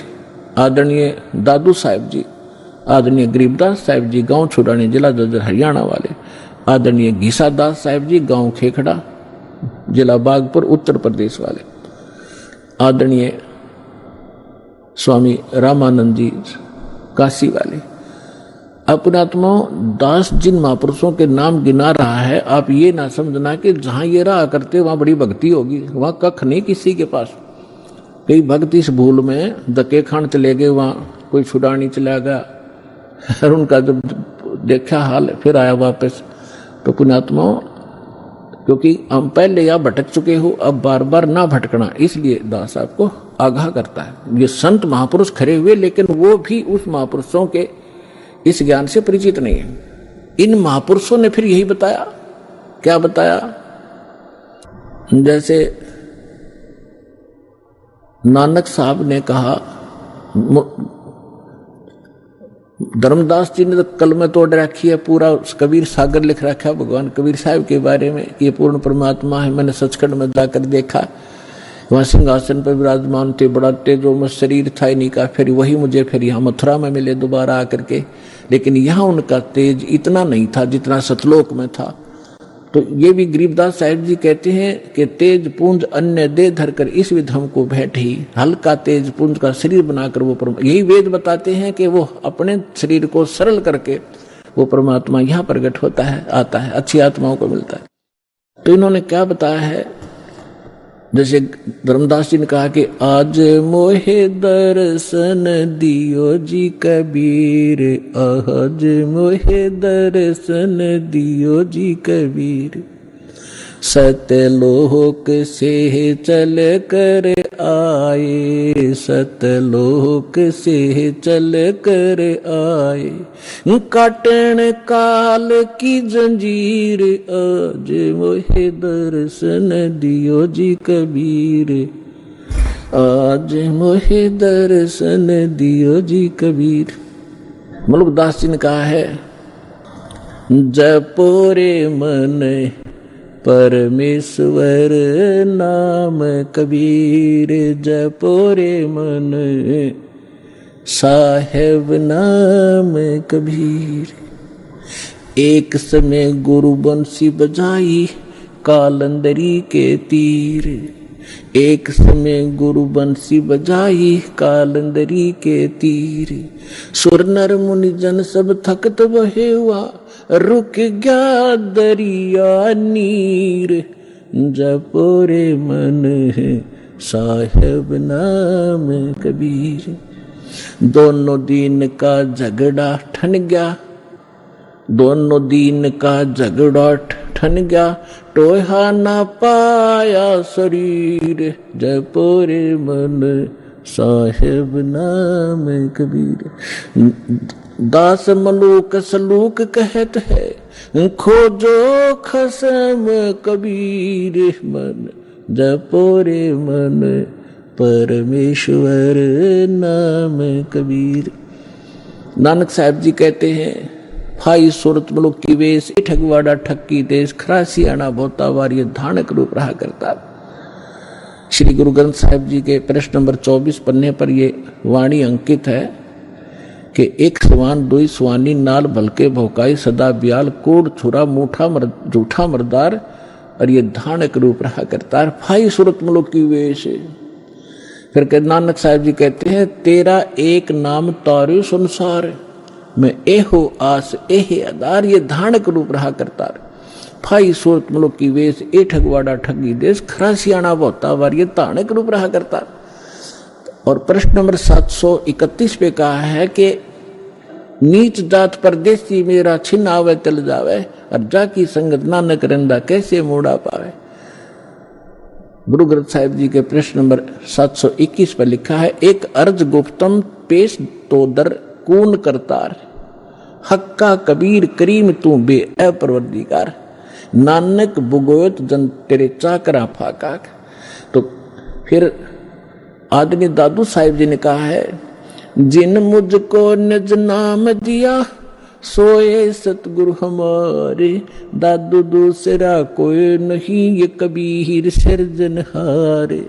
आदरणीय दादू साहिब जी, आदरणीय गरीबदास साहिब जी, गांव छुड़ानी, जिला जज्जर हरियाणा वाले, आदरणीय घीसा दास साहिब जी, गांव खेखड़ा, जिला बागपुर उत्तर प्रदेश वाले, आदरणीय स्वामी रामानंद जी काशी वाले, अपनात्मा दास जिन महापुरुषों के नाम गिना रहा है, आप ये ना समझना कि जहां ये रहा करते वहां बड़ी भक्ति होगी, वहां कख नहीं किसी के पास। कई भक्त इस भूल में धक्के खान चले गए, वहां कोई छुड़ानी चला गया और उनका जब देखा हाल फिर आया वापस। तो पुण्यात्मा, क्योंकि हम पहले या भटक चुके हो, अब बार बार ना भटकना, इसलिए दास आपको आगाह करता है। ये संत महापुरुष खड़े हुए, लेकिन वो भी उस महापुरुषों के इस ज्ञान से परिचित नहीं है। इन महापुरुषों ने फिर यही बताया। क्या बताया? जैसे नानक साहब ने कहा, धर्मदास जी ने तो कलमे तोड़ रखी है, पूरा कबीर सागर लिख रखा है भगवान कबीर साहब के बारे में कि ये पूर्ण परमात्मा है। मैंने सचखंड में जाकर देखा, वहां सिंहासन पर विराजमान थे, बड़ा तेजोमय शरीर था इन्हीं का। फिर वही मुझे फिर यहाँ मथुरा में मिले दोबारा आकर के, लेकिन यहाँ उनका तेज इतना नहीं था जितना सतलोक में था। तो ये भी गरीबदास साहिब जी कहते हैं कि तेज पुंज अन्य दे धरकर इस विध हमको भेंट ही, हल्का तेज पुंज का शरीर बनाकर वो यही वेद बताते हैं कि वो अपने शरीर को सरल करके वो परमात्मा यहाँ प्रकट होता है, आता है, अच्छी आत्माओं को मिलता है। तो इन्होंने क्या बताया है? जैसे धर्मदास जी ने कहा कि आज मोहे दर्शन दियो जी कबीर, आज मोहे दर्शन दियो जी कबीर, सतलोक से चल कर आए, सतलोक से चल कर आए, काटन काल की जंजीर, आज मोहे दर्शन दियो जी कबीर, आज मोहे दर्शन दियो जी कबीर। मलुकदास जी ने कहा है, जपो रे मन परमेश्वर नाम कबीर, जपो रे मन साहेब नाम कबीर। एक समय गुरु बंसी बजाई कालंदरी के तीर, एक समय गुरु बंसी बजाई कालंदरी के तीर, सुर नर मुनि जन सब थकत बहे हुआ, रुक गया दरिया नीर, जपो रे मन साहेब नाम कबीर। दोनों दिन का झगड़ा ठन गया, दोनों दिन का झगड़ा ठन गया, टोहा ना पाया शरीर, जपो रे मन साहेब नाम कबीर। दास मलूक सलूक कहत है, खोजो खसम कबीर, मन जपो रे मन परमेश्वर नाम कबीर। नानक साहब जी कहते हैं, फाई सूरत मलुक की वेश, ठगवाड़ा ठक्की देश, खरासियाना भोता वारिय धानक रूप रहा करता। श्री गुरु ग्रंथ साहिब जी के प्रश्न नंबर 24 पन्ने पर ये वाणी अंकित है कि एक सवान दुई सवानी नाल भलके भौकाई, सदा ब्याल कोड़ छुरा मूठा झूठा मर्दार, और ये धानक रूप रहा करता है। फाई सूरत मलुक की वेश। फिर नानक साहब जी कहते हैं, तेरा एक नाम तारू संसार, मैं एहो आस एहे आधार, ये धानक रूप रहा करता है। फाई सूरत मलुक की वेश, ए ठगवाड़ा ठगी देश, खरासियाना भोता वार, ये धानक रूप रहा करता। और प्रश्न नंबर 731 पे कहा है कि नीच जात परदेसी मेरा छिन आवे चल जावे, और जाकी संगत नानक रंदा कैसे मोड़ा पावे। गुरु ग्रंथ साहिब जी के प्रश्न नंबर 721 पर लिखा है, एक अर्ज गुप्तम पेश तो दर कून करतार, हक्का कबीर करीम तू बे अपरवरदिगार, नानक बुगोत जन तेरे चाकरा फाका। तो फिर आदमी दादू साहिब जी ने कहा है, जिन मुझको निज नाम दिया, सोए सतगुरु हमारे, दादू दूसरा कोई नहीं, ये कबीर सिरजनहारे।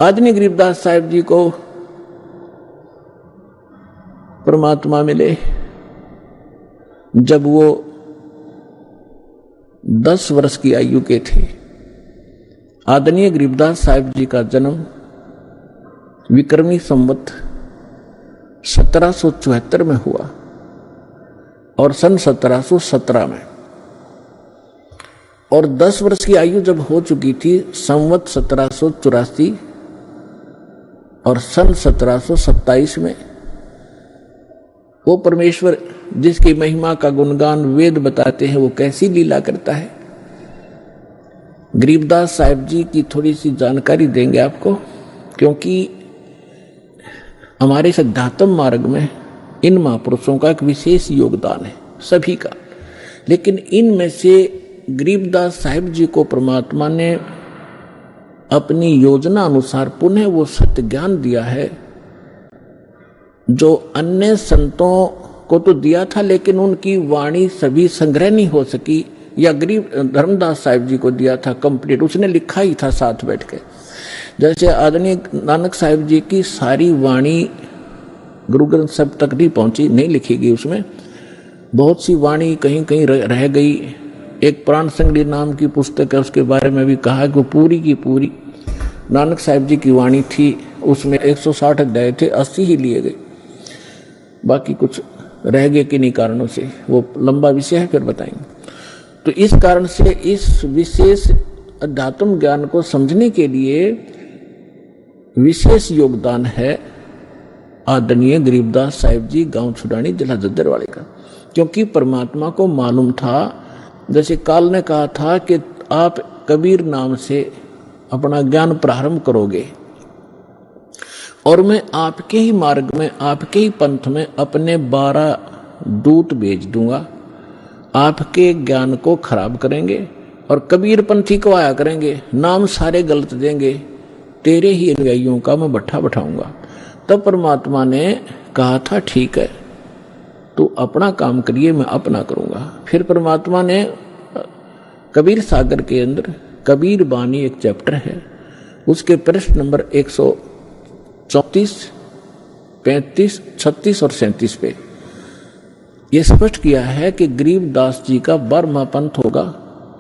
आदमी गरीबदास साहिब जी को परमात्मा मिले जब वो 10 वर्ष की आयु के थे। आदरणीय गरीबदास साहिब जी का जन्म विक्रमी संवत 1774 में हुआ। और सन 1717 में। और 10 वर्ष की आयु जब हो चुकी थी, संवत 1784 और सन 1727 में, वो परमेश्वर जिसकी महिमा का गुणगान वेद बताते हैं, वो कैसी लीला करता है, गरीबदास साहिब जी की थोड़ी सी जानकारी देंगे आपको। क्योंकि हमारे अध्यात्म मार्ग में इन महापुरुषों का एक विशेष योगदान है, सभी का। लेकिन इनमें से गरीबदास साहिब जी को परमात्मा ने अपनी योजना अनुसार पुनः वो सत्य ज्ञान दिया है, जो अन्य संतों को तो दिया था, लेकिन उनकी वाणी सभी संग्रह नहीं हो सकी, या गरीब धर्मदास साहिब जी को दिया था कंप्लीट, उसने लिखा ही था साथ बैठ के। जैसे आदरणीय नानक साहिब जी की सारी वाणी गुरु ग्रंथ साहिब तक नहीं पहुंची, नहीं लिखी गई, उसमें बहुत सी वाणी कहीं कहीं रह गई। एक प्राण संगली नाम की पुस्तक है, उसके बारे में भी कहा कि वो पूरी की पूरी नानक साहिब जी की वाणी थी, उसमें 160 अध्याय थे, 80 ही लिए गए, बाकी कुछ रह गए किन्हीं कारणों से, वो लंबा विषय है, फिर बताएंगे। तो इस कारण से इस विशेष अध्यात्म ज्ञान को समझने के लिए विशेष योगदान है आदरणीय गरीबदास साहिब जी, गांव छुड़ानी, जिला जद्दरवाले का। क्योंकि परमात्मा को मालूम था, जैसे काल ने कहा था कि आप कबीर नाम से अपना ज्ञान प्रारंभ करोगे और मैं आपके ही मार्ग में, आपके ही पंथ में अपने 12 दूत भेज दूंगा, आपके ज्ञान को खराब करेंगे और कबीर पंथी को आया करेंगे, नाम सारे गलत देंगे, तेरे ही अनुयायियों का मैं भट्ठा बैठाऊंगा। तब परमात्मा ने कहा था ठीक है, तू अपना काम करिए, मैं अपना करूंगा। फिर परमात्मा ने कबीर सागर के अंदर कबीर बानी एक चैप्टर है, उसके पृष्ठ नंबर 134, 35, 36 और 37 पे ये स्पष्ट किया है कि गरीबदास जी का 12वां पंथ होगा।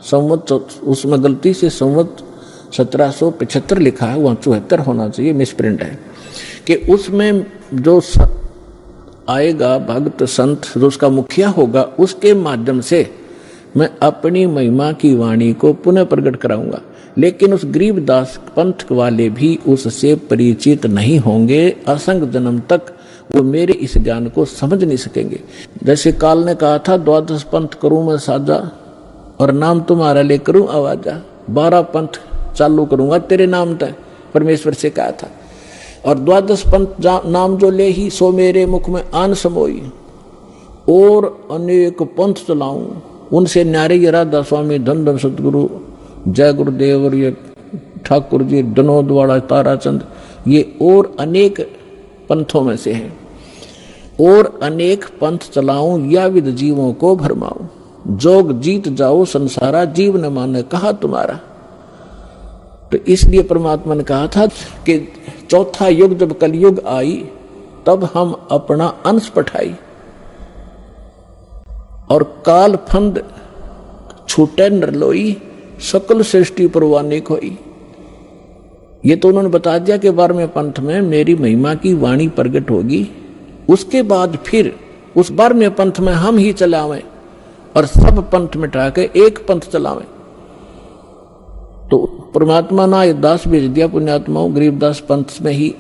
संवत, उसमें गलती से संवत 1775 लिखा है, वहां 74 होना चाहिए, मिसप्रिंट है, कि उसमें जो आएगा भक्त संत, जो उसका मुखिया होगा, उसके माध्यम से मैं अपनी महिमा की वाणी को पुनः प्रकट कराऊंगा। लेकिन उस गरीबदास पंथ वाले भी उससे परिचित नहीं होंगे, असंग जन्म तक वो मेरे इस ज्ञान को समझ नहीं सकेंगे। जैसे काल ने कहा था 12 पंथ करूं मैं साजा और नाम तुम्हारा ले करूं आवाजा, 12 पंथ चालू करूंगा तेरे नाम तक, परमेश्वर से कहा था। और 12 पंथ नाम जो ले ही सो मेरे मुख में आन समोई, और अनेक पंथ चलाऊं, उनसे न्यारे ये राधा स्वामी, धन धन सतगुरु, जय गुरुदेव और ये ठाकुर जी, विनोद वाला, ताराचंद, ये और अनेक पंथों में से हैं। और अनेक पंथ चलाऊं या विद जीवों को भरमाऊं, जोग जीत जाओ संसारा, जीव न माने कहा तुम्हारा। तो इसलिए परमात्मा ने कहा था कि चौथा युग जब कलयुग आई, तब हम अपना अंश पठाई और काल फंद छूटे नरलोई, सकल सृष्टि परवाने खोई। ये तो उन्होंने बता दिया कि 12वें पंथ में मेरी महिमा की वाणी प्रकट होगी, उसके बाद फिर उस 12वें पंथ में हम ही चलावें और सब पंथ मिटा के एक पंथ चलावें। तो परमात्मा ने दास भेज दिया पुण्यात्माओं, गरीबदास पंथ में ही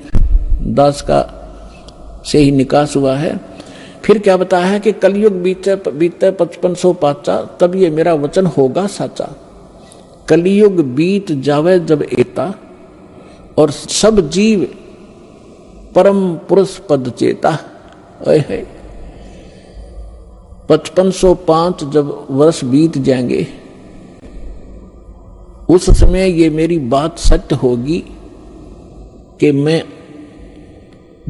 दास का से ही निकास हुआ है। फिर क्या बताया है कि कलयुग बीते 5500 पाचा, तब ये मेरा वचन होगा साचा। कलयुग बीत जावे जब एता, और सब जीव परम पुरुष पद चेता। 5505 जब वर्ष बीत जाएंगे, उस समय ये मेरी बात सत्य होगी कि मैं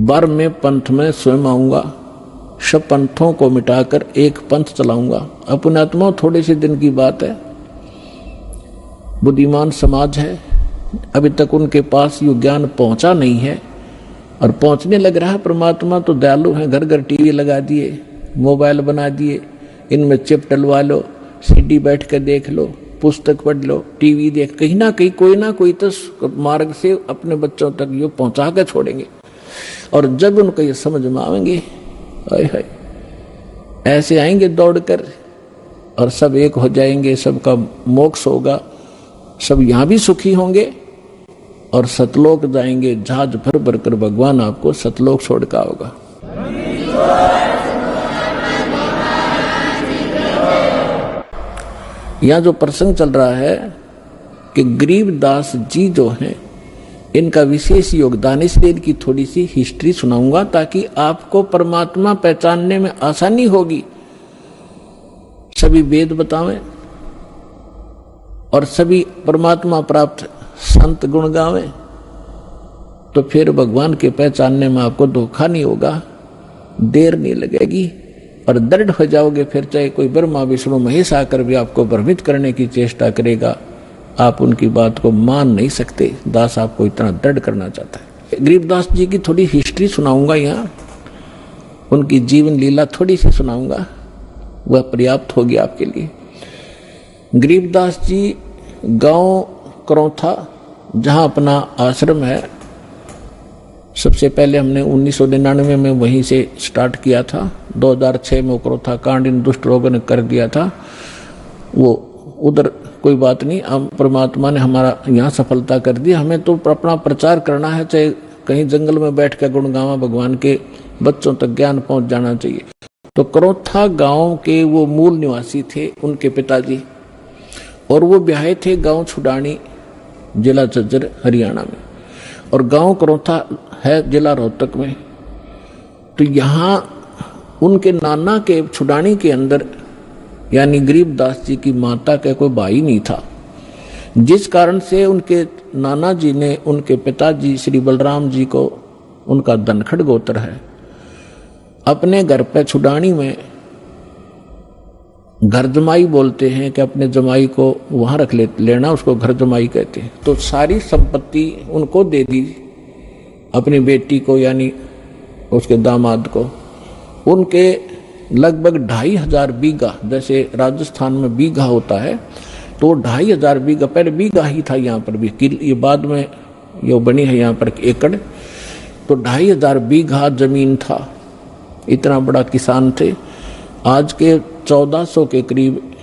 12वें पंथ में स्वयं आऊंगा, सब पंथों को मिटाकर एक पंथ चलाऊंगा। अपने आत्मा थोड़े से दिन की बात है, बुद्धिमान समाज है, अभी तक उनके पास ये ज्ञान पहुंचा नहीं है और पहुंचने लग रहा है। परमात्मा तो दयालु है, घर घर टीवी लगा दिए, मोबाइल बना दिए, इनमें चिप डलवा लो, सीडी बैठ कर देख लो, पुस्तक पढ़ लो, टीवी देख, कहीं ना कहीं कोई ना कोई तो मार्ग से अपने बच्चों तक ये पहुंचा कर छोड़ेंगे। और जब उनको ये समझ में आएंगे, ऐसे आएंगे दौड़कर और सब एक हो जाएंगे, सबका मोक्ष होगा, सब यहां भी सुखी होंगे और सतलोक जाएंगे, जहाज भर भर कर भगवान आपको सतलोक छोड़ का होगा। यहां जो प्रसंग चल रहा है कि गरीबदास जी जो हैं, इनका विशेष योगदान, इसलिए इनकी थोड़ी सी हिस्ट्री सुनाऊंगा ताकि आपको परमात्मा पहचानने में आसानी होगी। सभी वेद बतावें और सभी परमात्मा प्राप्त संत गुण गावें, तो फिर भगवान के पहचानने में आपको धोखा नहीं होगा, देर नहीं लगेगी और दृढ़ हो जाओगे। फिर चाहे कोई ब्रह्मा विष्णु महेश आकर भी आपको भ्रमित करने की चेष्टा करेगा, आप उनकी बात को मान नहीं सकते। दास आपको इतना दृढ़ करना चाहता है। गरीबदास जी की थोड़ी हिस्ट्री सुनाऊंगा, यहाँ उनकी जीवन लीला थोड़ी सी सुनाऊंगा, वह पर्याप्त होगी आपके लिए। गरीबदास जी गांव करौथा, जहां अपना आश्रम है, सबसे पहले हमने 1999 में वहीं से स्टार्ट किया था। 2006 में करौथा कांड इन दुष्ट रोगों ने कर दिया था, वो उधर कोई बात नहीं, हम परमात्मा ने हमारा यहाँ सफलता कर दी। हमें तो अपना प्रचार करना है, चाहे कहीं जंगल में बैठ कर गुणगावा भगवान के, बच्चों तक ज्ञान पहुंच जाना चाहिए। तो करौथा गांव के वो मूल निवासी थे उनके पिताजी, और वो ब्याहे थे गांव छुडानी, जिला झज्जर हरियाणा में, और गांव करौथा है जिला रोहतक में। तो यहाँ उनके नाना के छुडानी के अंदर यानी गरीबदास जी की माता का कोई भाई नहीं था, जिस कारण से उनके नाना जी ने उनके पिताजी श्री बलराम जी को, उनका धनखड़ गोत्र है, अपने घर पे छुडानी में घर जमाई बोलते हैं कि अपने जमाई को वहां रख लेना, उसको घर जमाई कहते हैं। तो सारी संपत्ति उनको दे दी, अपनी बेटी को यानी उसके दामाद को। उनके लगभग 2500 बीघा, जैसे राजस्थान में बीघा होता है, तो 2500 बीघा, पहले बीघा ही था यहाँ पर भी, ये बाद में ये बनी है यहाँ पर एकड़, तो 2500 बीघा जमीन था। इतना बड़ा किसान थे। आज के 1400 के करीब,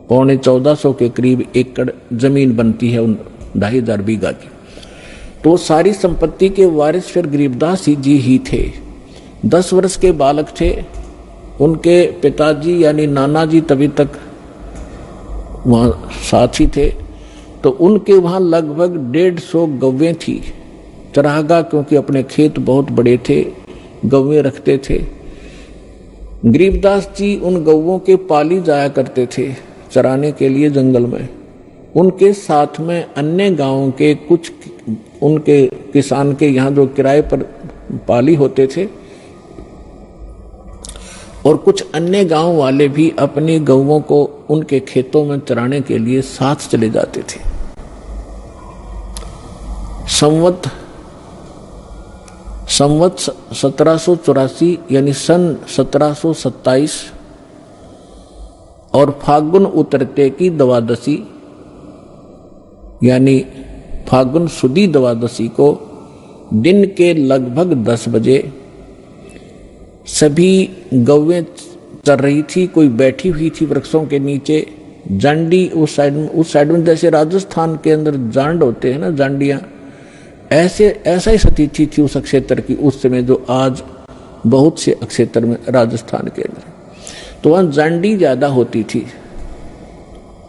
पौने 1400 के करीब एकड़ जमीन बनती है उन 2500 बीघा की। तो सारी संपत्ति के वारिस फिर गरीबदास जी ही थे। 10 वर्ष के बालक थे, उनके पिताजी यानी नाना जी तभी तक वहाँ साथी थे। तो उनके वहाँ लगभग 150 गौवें थी, चरागा, क्योंकि अपने खेत बहुत बड़े थे, गौवें रखते थे। गरीबदास जी उन गौवों के पाली जाया करते थे चराने के लिए जंगल में। उनके साथ में अन्य गांवों के कुछ उनके किसान के यहाँ जो किराए पर पाली होते थे, और कुछ अन्य गांव वाले भी अपनी गौवों को उनके खेतों में चराने के लिए साथ चले जाते थे। संवत 1784 यानी सन 1727 और फागुन उतरते की द्वादशी यानी फागुन सुदी द्वादशी को दिन के लगभग 10 बजे सभी गौवें चल रही थी। कोई बैठी हुई थी वृक्षों के नीचे, जांडी उस साइड में जैसे राजस्थान के अंदर जांड होते हैं ना, जांडियां, ऐसा ही स्थिति थी उस क्षेत्र की उस समय, जो आज बहुत से क्षेत्र में राजस्थान के अंदर। तो वहां जांडी ज्यादा होती थी,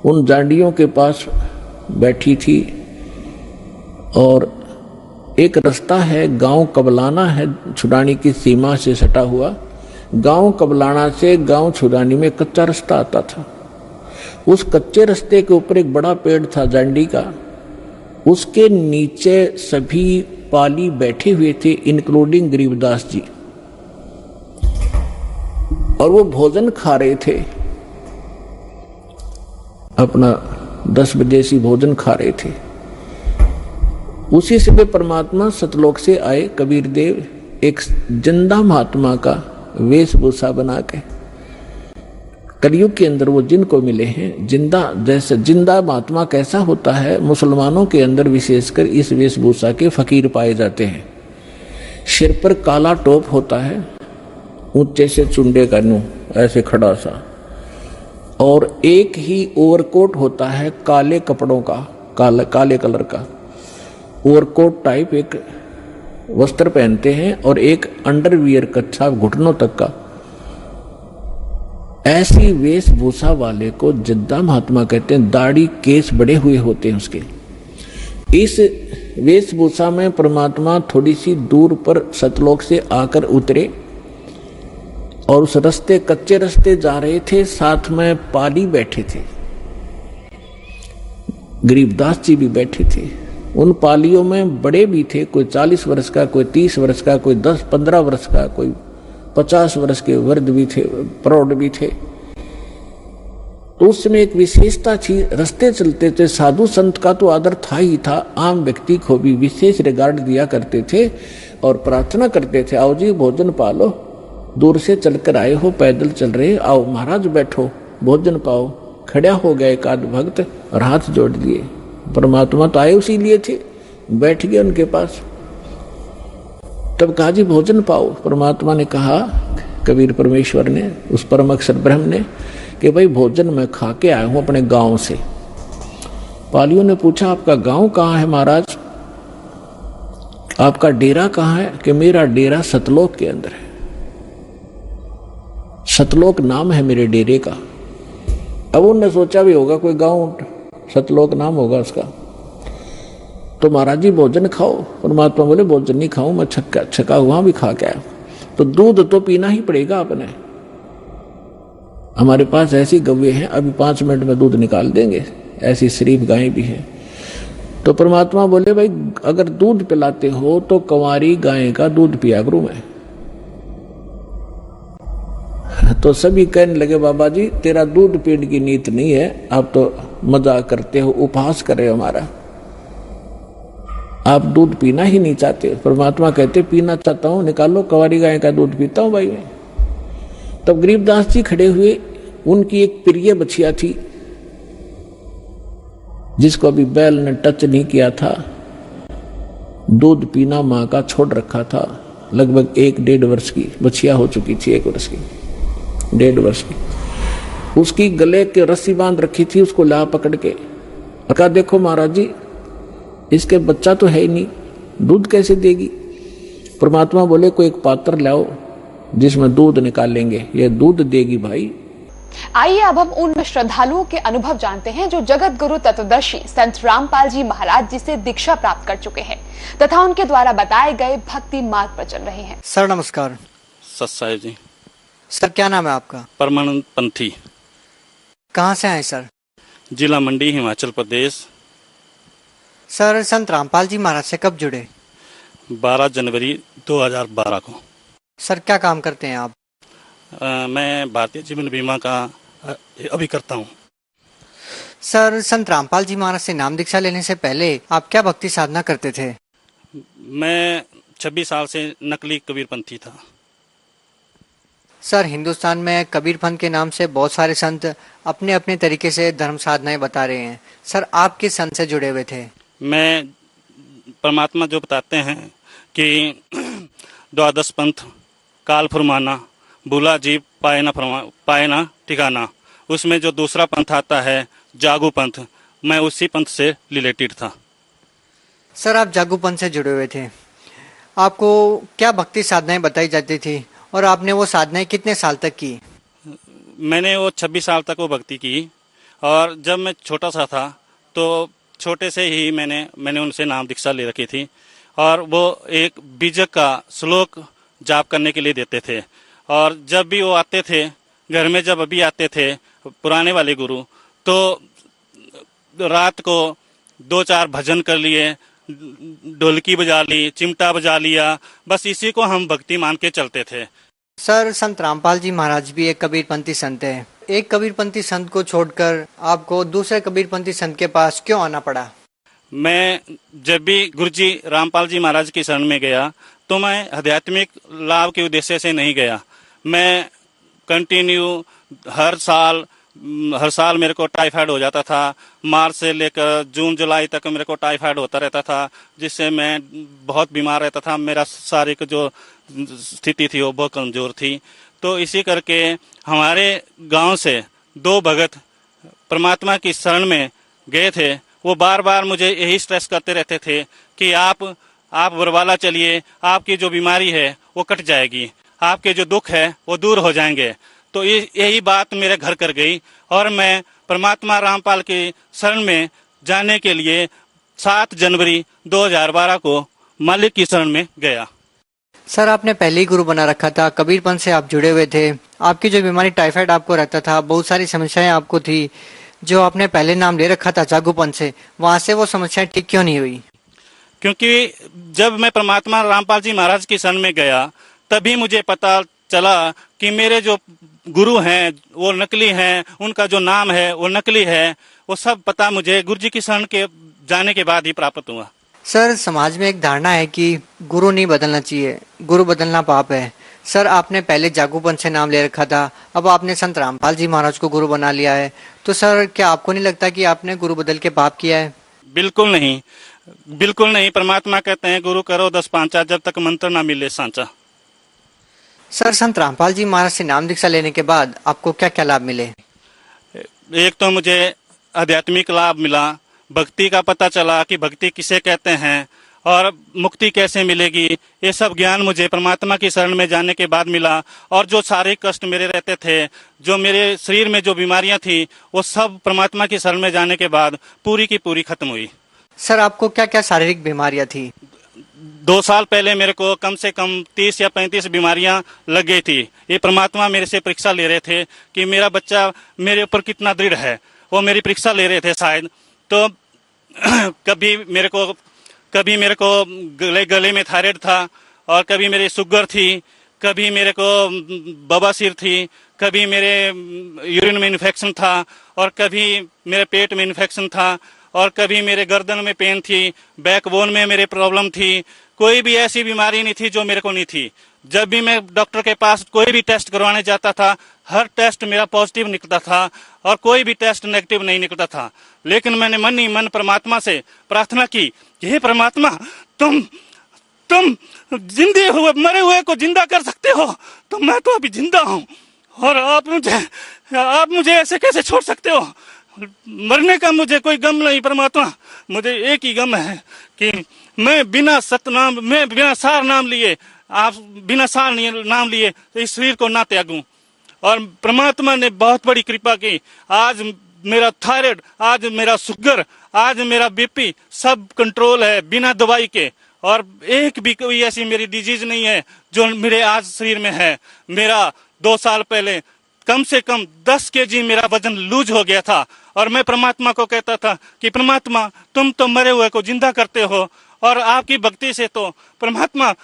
उन जांडियों के पास बैठी थी। और एक रास्ता है, गांव कबलाना है, छुडानी की सीमा से सटा हुआ। गांव कबलाना से गांव छुडानी में कच्चा रास्ता आता था। उस कच्चे रास्ते के ऊपर एक बड़ा पेड़ था जांडी का, उसके नीचे सभी पाली बैठे हुए थे, इंक्लूडिंग गरीबदास जी, और वो भोजन खा रहे थे, अपना 10 बजे से भोजन खा रहे थे। उसी समय परमात्मा सतलोक से आए कबीर देव, एक जिंदा महात्मा का वेशभूषा बना के। कलयुग के अंदर वो जिनको मिले हैं जिंदा, जैसे जिंदा महात्मा कैसा होता है, मुसलमानों के अंदर विशेषकर इस वेशभूषा के फकीर पाए जाते हैं। सिर पर काला टोप होता है ऊंचे से चुंडे का नू ऐसे खड़ा सा, और एक ही ओवरकोट होता है काले कपड़ों का, काले कलर का ओवरकोट टाइप एक वस्त्र पहनते हैं, और एक अंडरवियर कच्छा घुटनों तक का। ऐसी वेशभूषा वाले को जिद्दा महात्मा कहते हैं। दाढ़ी केस बड़े हुए होते हैं उसके। इस वेशभूषा में परमात्मा थोड़ी सी दूर पर सतलोक से आकर उतरे, और उस रास्ते, कच्चे रास्ते जा रहे थे, साथ में पाली बैठे थे, गरीबदास जी भी बैठे थे। उन पालियों में बड़े भी थे, कोई 40 वर्ष का, कोई 30 वर्ष का, कोई 10-15 वर्ष का, कोई 50 वर्ष के वृद्ध भी थे, प्रौढ़ भी थे। तो उस समय एक विशेषता थी, रास्ते चलते थे, साधु संत का तो आदर था ही था, आम व्यक्ति को भी विशेष रिगार्ड दिया करते थे और प्रार्थना करते थे, आओ जी भोजन पालो, दूर से चलकर आए हो, पैदल चल रहे, आओ महाराज बैठो, भोजन पाओ। खड़ा हो गया एक आध भक्त और हाथ जोड़ दिए। परमात्मा तो आए उसी लिए थे, बैठ गए उनके पास। तब कहा जी भोजन पाओ। परमात्मा ने कहा, कबीर परमेश्वर ने, उस परम अक्षर ब्रह्म ने, कि भाई भोजन मैं खा के आया हूं अपने गांव से। पालियों ने पूछा आपका गांव कहाँ है महाराज, आपका डेरा कहाँ है? कि मेरा डेरा सतलोक के अंदर है, सतलोक नाम है मेरे डेरे का। अब उन्होंने सोचा भी होगा कोई गांव सतलोक नाम होगा उसका। तो महाराज जी भोजन खाओ। परमात्मा बोले भोजन नहीं खाऊं मैं, छका हुआ भी खा के आया। तो दूध तो पीना ही पड़ेगा आपने, हमारे पास ऐसी गव्वे हैं, अभी 5 मिनट में दूध निकाल देंगे, ऐसी शरीफ गायें भी हैं। तो परमात्मा बोले भाई अगर दूध पिलाते हो तो कंवारी गाय का दूध पिया करूं मैं। तो सभी कहने लगे बाबा जी तेरा दूध पीने की नीत नहीं है, आप तो मजाक करते हो, उपहास कर रहे हो हमारा, आप दूध पीना ही नहीं चाहते। परमात्मा कहते पीना चाहता हूं, निकालो, कंवारी गाय का दूध पीता हूं भाई मैं। तब गरीबदास जी खड़े हुए, उनकी एक प्रिय बछिया थी जिसको अभी बैल ने टच नहीं किया था, दूध पीना मां का छोड़ रखा था, लगभग 1-1.5 वर्ष की बछिया हो चुकी थी, 1 वर्ष की, 1.5 वर्ष की। उसकी गले के रस्सी बांध रखी थी, उसको ला पकड़ के कहा देखो महाराज जी इसके बच्चा तो है ही नहीं, दूध कैसे देगी? परमात्मा बोले कोई एक पात्र लाओ जिसमें दूध निकालेंगे, ये दूध देगी भाई। आइए अब हम उन श्रद्धालुओं के अनुभव जानते हैं जो जगत गुरु तत्वदर्शी संत रामपाल जी महाराज जी से दीक्षा प्राप्त कर चुके हैं तथा उनके द्वारा बताए गए भक्ति मार्ग पर चल रहे हैं। सर नमस्कार। सत साहिब जी। सर क्या नाम है आपका? परमानंद पंथी। कहाँ से आए सर? जिला मंडी, हिमाचल प्रदेश। सर संत रामपाल जी महाराज से कब जुड़े? 12 जनवरी 2012 को। सर क्या काम करते हैं आप? मैं भारतीय जीवन बीमा का अभी करता हूँ। सर संत रामपाल जी महाराज से नाम दीक्षा लेने से पहले आप क्या भक्ति साधना करते थे? मैं 26 साल से नकली कबीरपंथी था। सर हिंदुस्तान में कबीरपंथ के नाम से बहुत सारे संत अपने अपने तरीके से धर्म साधनाएं बता रहे हैं। सर आप किस संत से जुड़े हुए थे? मैं परमात्मा जो बताते हैं कि द्वादश पंथ काल फरमाना, भूला जीव पाए ना ठिकाना, उसमें जो दूसरा पंथ आता है जागू पंथ, मैं उसी पंथ से रिलेटेड था। सर आप जागू पंथ से जुड़े हुए थे, आपको क्या भक्ति साधनाएं बताई जाती थी और आपने वो साधनाएं कितने साल तक की? मैंने वो 26 साल तक वो भक्ति की, और जब मैं छोटा सा था तो छोटे से ही मैंने उनसे नाम दीक्षा ले रखी थी, और वो एक बीजक का श्लोक जाप करने के लिए देते थे। और जब भी वो आते थे घर में, जब अभी आते थे पुराने वाले गुरु, तो रात को 2-4 भजन कर लिए, ढोलकी बजा ली, चिमटा बजा लिया, बस इसी को हम भक्ति मान के चलते थे। सर संत रामपाल जी महाराज भी एक कबीरपंथी संत है, एक कबीरपंथी संत को छोड़कर आपको दूसरे कबीरपंथी संत के पास क्यों आना पड़ा? मैं जब भी गुरुजी रामपाल जी महाराज की शरण में गया तो मैं आध्यात्मिक लाभ के उद्देश्य से नहीं गया। मैं कंटिन्यू हर साल हर साल मेरे को टाइफाइड हो जाता था। मार्च से लेकर जून जुलाई तक मेरे को टाइफाइड होता रहता था, जिससे मैं बहुत बीमार रहता था। मेरा शारीरिक जो स्थिति थी वो बहुत कमजोर थी। तो इसी करके हमारे गांव से 2 भगत परमात्मा की शरण में गए थे। वो बार बार मुझे यही स्ट्रेस करते रहते थे कि आप बरवाला चलिए, आपकी जो बीमारी है वो कट जाएगी, आपके जो दुख है वो दूर हो जाएंगे। तो यही बात मेरे घर कर गई और मैं परमात्मा रामपाल की शरण में जाने के लिए 7 जनवरी 2012 को मालिक की शरण में गया। सर, आपने पहले ही गुरु बना रखा था, कबीरपंथ से आप जुड़े हुए थे। आपकी जो बीमारी टाइफाइड आपको रहता था, बहुत सारी समस्याएं आपको थी, जो आपने पहले नाम ले रखा था जागूपंथ से, वहां से वो समस्याएं ठीक क्यों नहीं हुई? क्योंकि जब मैं परमात्मा रामपाल जी महाराज की शरण में गया तभी मुझे पता चला कि मेरे जो गुरु हैं वो नकली हैं, उनका जो नाम है वो नकली है। वो सब पता मुझे गुरु जी की शरण के जाने के बाद ही प्राप्त हुआ। सर, समाज में एक धारणा है कि गुरु नहीं बदलना चाहिए, गुरु बदलना पाप है। सर, आपने पहले जागूपंथ से नाम ले रखा था, अब आपने संत रामपाल जी महाराज को गुरु बना लिया है, तो सर क्या आपको नहीं लगता कि आपने गुरु बदल के पाप किया है? बिल्कुल नहीं, बिल्कुल नहीं। परमात्मा कहते हैं गुरु करो 10 पांचा, जब तक मंत्र ना मिले सांचा। सर, संत रामपाल जी महाराज से नाम दीक्षा लेने के बाद आपको क्या क्या लाभ मिले? एक तो मुझे आध्यात्मिक लाभ मिला, भक्ति का पता चला कि भक्ति किसे कहते हैं और मुक्ति कैसे मिलेगी। ये सब ज्ञान मुझे परमात्मा की शरण में जाने के बाद मिला। और जो शारीरिक कष्ट मेरे रहते थे, जो मेरे शरीर में जो बीमारियां थी, वो सब परमात्मा की शरण में जाने के बाद पूरी की पूरी खत्म हुई। सर, आपको क्या क्या शारीरिक बीमारियां थी? 2 साल पहले मेरे को कम से कम 30 या 35 बीमारियां लग गई थी। ये परमात्मा मेरे से परीक्षा ले रहे थे कि मेरा बच्चा मेरे ऊपर कितना दृढ़ है। वो मेरी परीक्षा ले रहे थे शायद। तो कभी मेरे को गले में थायराइड था, और कभी मेरी शुगर थी, कभी मेरे को बवासीर थी, कभी मेरे यूरिन में इन्फेक्शन था, और कभी मेरे पेट में इन्फेक्शन था, और कभी मेरे गर्दन में पेन थी, बैकबोन में मेरे प्रॉब्लम थी। कोई भी ऐसी बीमारी नहीं थी जो मेरे को नहीं थी। जब भी मैं डॉक्टर के पास कोई भी टेस्ट करवाने जाता था, हर टेस्ट मेरा पॉजिटिव निकलता था और कोई भी टेस्ट नेगेटिव नहीं निकलता था। लेकिन मैंने मन ही मन परमात्मा से प्रार्थना की, हे परमात्मा, तुम जिंदे हुए मरे हुए को जिंदा कर सकते हो, तो मैं तो अभी जिंदा हूँ, और आप मुझे ऐसे कैसे छोड़ सकते हो? मरने का मुझे कोई गम नहीं परमात्मा, मुझे एक ही गम है कि मैं बिना सार नाम लिए, आप बिना सार नाम लिए इस शरीर को ना त्यागूं। और परमात्मा ने बहुत बड़ी कृपा की। आज मेरा थायराइड, आज मेरा शुगर, आज मेरा बीपी सब कंट्रोल है बिना दवाई के, और एक भी कोई ऐसी मेरी डिजीज नहीं है जो मेरे आज शरीर में है। मेरा 2 साल पहले कम से कम 10 kg मेरा वजन लूज हो गया था, और मैं परमात्मा को कहता था कि परमात्मा, तुम तो मरे हुए को जिंदा करते हो, और आपकी भक्ति से तो परमात्मा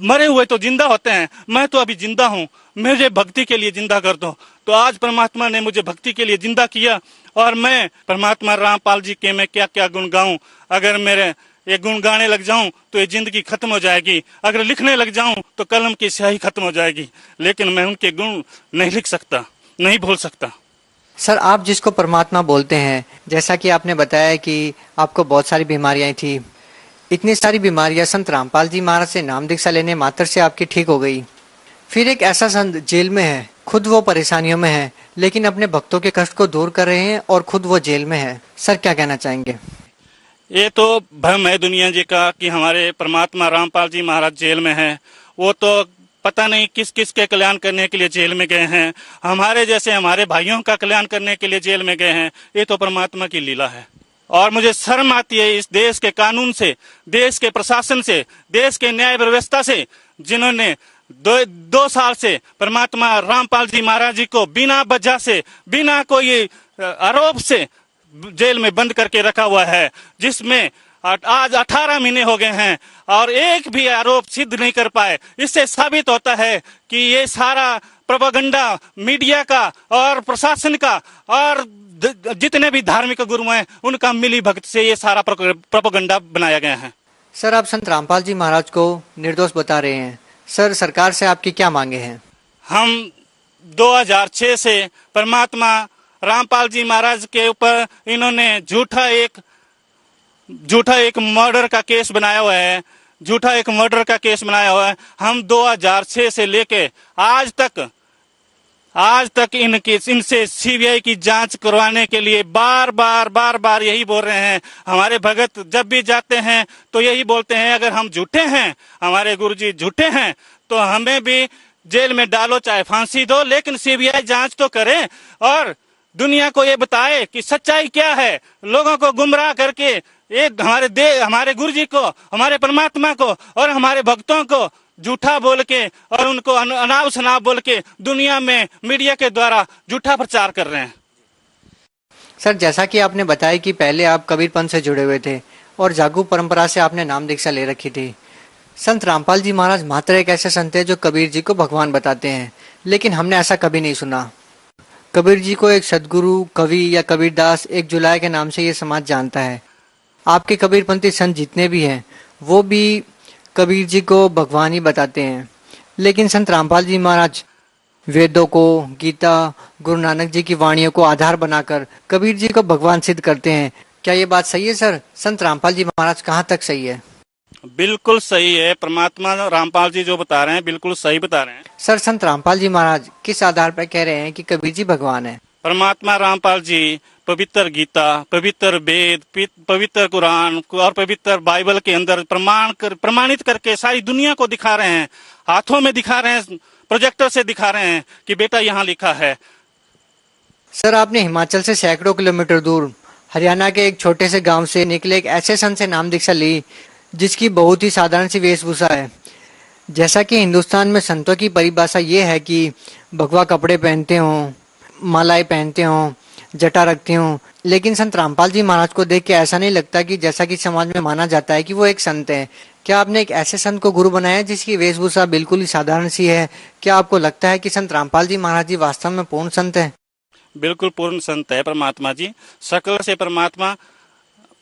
मरे हुए तो जिंदा होते हैं, मैं तो अभी जिंदा हूँ, मुझे भक्ति के लिए जिंदा कर दो। तो आज परमात्मा ने मुझे भक्ति के लिए जिंदा किया, और मैं परमात्मा रामपाल जी के मैं क्या क्या गुण गाऊं। अगर मेरे ये गुण गाने लग जाऊं तो ये जिंदगी खत्म हो जाएगी, अगर लिखने लग जाऊं तो कलम की स्याही खत्म हो जाएगी, लेकिन मैं उनके गुण नहीं लिख सकता, नहीं भूल सकता। सर, आप जिसको परमात्मा बोलते हैं, जैसा कि आपने बताया कि आपको बहुत सारी बीमारियां थी, इतनी सारी बीमारियां संत रामपाल जी महाराज से नाम दीक्षा लेने मात्र से आपकी ठीक हो गई। फिर एक ऐसा संत जेल में है, खुद वो परेशानियों में है, लेकिन अपने भक्तों के कष्ट को दूर कर रहे हैं, और खुद वो जेल में है। सर, क्या कहना चाहेंगे? ये तो भ्रम है दुनिया जी का कि हमारे परमात्मा रामपाल जी महाराज जेल में हैं। वो तो पता नहीं किस किस के कल्याण करने के लिए जेल में गए हैं, हमारे जैसे हमारे भाइयों का कल्याण करने के लिए जेल में गए हैं। ये तो परमात्मा की लीला है, और मुझे शर्म आती है इस देश के कानून से, देश के प्रशासन से, देश के न्याय व्यवस्था से, जिन्होंने 2 साल से परमात्मा रामपाल जी महाराज जी को बिना वजह से, बिना कोई आरोप से जेल में बंद करके रखा हुआ है, जिसमें आज 18 महीने हो गए हैं और एक भी आरोप सिद्ध नहीं कर पाए। इससे साबित होता है कि ये सारा प्रोपेगेंडा मीडिया का और प्रशासन का और जितने भी धार्मिक गुरु हैं उनका मिली भक्त से ये सारा प्रोपेगेंडा बनाया गया है। सर, आप संत रामपाल जी महाराज को निर्दोष बता रहे हैं। सर, सरकार से आपकी क्या मांगे हैं? हम 2006 से परमात्मा रामपाल जी महाराज के ऊपर इन्होंने झूठा एक मर्डर का केस बनाया हुआ है, झूठा एक मर्डर का केस बनाया हुआ है। हम 2006 से लेके आज तक इनसे सीबीआई की जांच करवाने के लिए बार बार यही बोल रहे हैं। हमारे भगत जब भी जाते हैं तो यही बोलते हैं, अगर हम झूठे हैं, हमारे गुरुजी झूठे हैं, तो हमें भी जेल में डालो, चाहे फांसी दो, लेकिन सीबीआई जांच तो करे और दुनिया को ये बताए कि सच्चाई क्या है। लोगों को गुमराह करके एक हमारे गुरुजी को, हमारे परमात्मा को और हमारे भक्तों को झूठा बोल के और उनको अनाप शनाप बोल के दुनिया में मीडिया के द्वारा झूठा प्रचार कर रहे हैं। सर, जैसा कि आपने बताया कि पहले आप कबीर पंथ से जुड़े हुए थे और जागू परंपरा से आपने नाम दीक्षा ले रखी थी। संत रामपाल जी महाराज मात्र एक ऐसे संत है जो कबीर जी को भगवान बताते हैं, लेकिन हमने ऐसा कभी नहीं सुना। कबीर जी को एक सदगुरु, कवि या कबीरदास, एक जुलाय के नाम से ये समाज जानता है। आपके कबीरपंथी संत जितने भी हैं वो भी कबीर जी को भगवान ही बताते हैं, लेकिन संत रामपाल जी महाराज वेदों को, गीता, गुरु नानक जी की वाणियों को आधार बनाकर कबीर जी को भगवान सिद्ध करते हैं। क्या ये बात सही है सर? संत रामपाल जी महाराज कहाँ तक सही है? बिल्कुल सही है। परमात्मा रामपाल जी जो बता रहे हैं बिल्कुल सही बता रहे हैं। सर, संत रामपाल जी महाराज किस आधार पर कह रहे हैं कि कबीर जी भगवान है? परमात्मा रामपाल जी पवित्र गीता, पवित्र वेद, पवित्र कुरान और पवित्र बाइबल के अंदर प्रमाणित करके सारी दुनिया को दिखा रहे हैं, हाथों में दिखा रहे हैं, प्रोजेक्टर से दिखा रहे हैं कि बेटा यहाँ लिखा है। सर, आपने हिमाचल से सैकड़ों किलोमीटर दूर हरियाणा के एक छोटे से गांव से निकले एक ऐसे संत से नाम दीक्षा ली जिसकी बहुत ही साधारण सी वेशभूषा है। जैसा कि हिंदुस्तान में संतों की परिभाषा ये है कि भगवा कपड़े पहनते हों, मालाएं पहनते हों, जटा रखते हों, लेकिन संत रामपाल जी महाराज को देख के ऐसा नहीं लगता कि जैसा कि समाज में माना जाता है कि वो एक संत है। क्या आपने एक ऐसे संत को गुरु बनाया जिसकी वेशभूषा बिल्कुल ही साधारण सी है? क्या आपको लगता है कि संत रामपाल जी महाराज जी वास्तव में पूर्ण संत है? बिल्कुल पूर्ण संत है परमात्मा जी। सकल से परमात्मा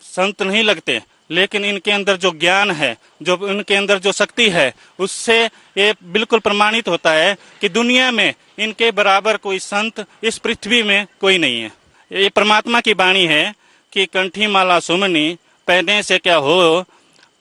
संत नहीं लगते, लेकिन इनके अंदर जो ज्ञान है, जो इनके अंदर जो शक्ति है, उससे ये बिल्कुल प्रमाणित होता है कि दुनिया में इनके बराबर कोई संत इस पृथ्वी में कोई नहीं है। ये परमात्मा की वाणी है कि कंठी माला सुमनी पहने से क्या हो,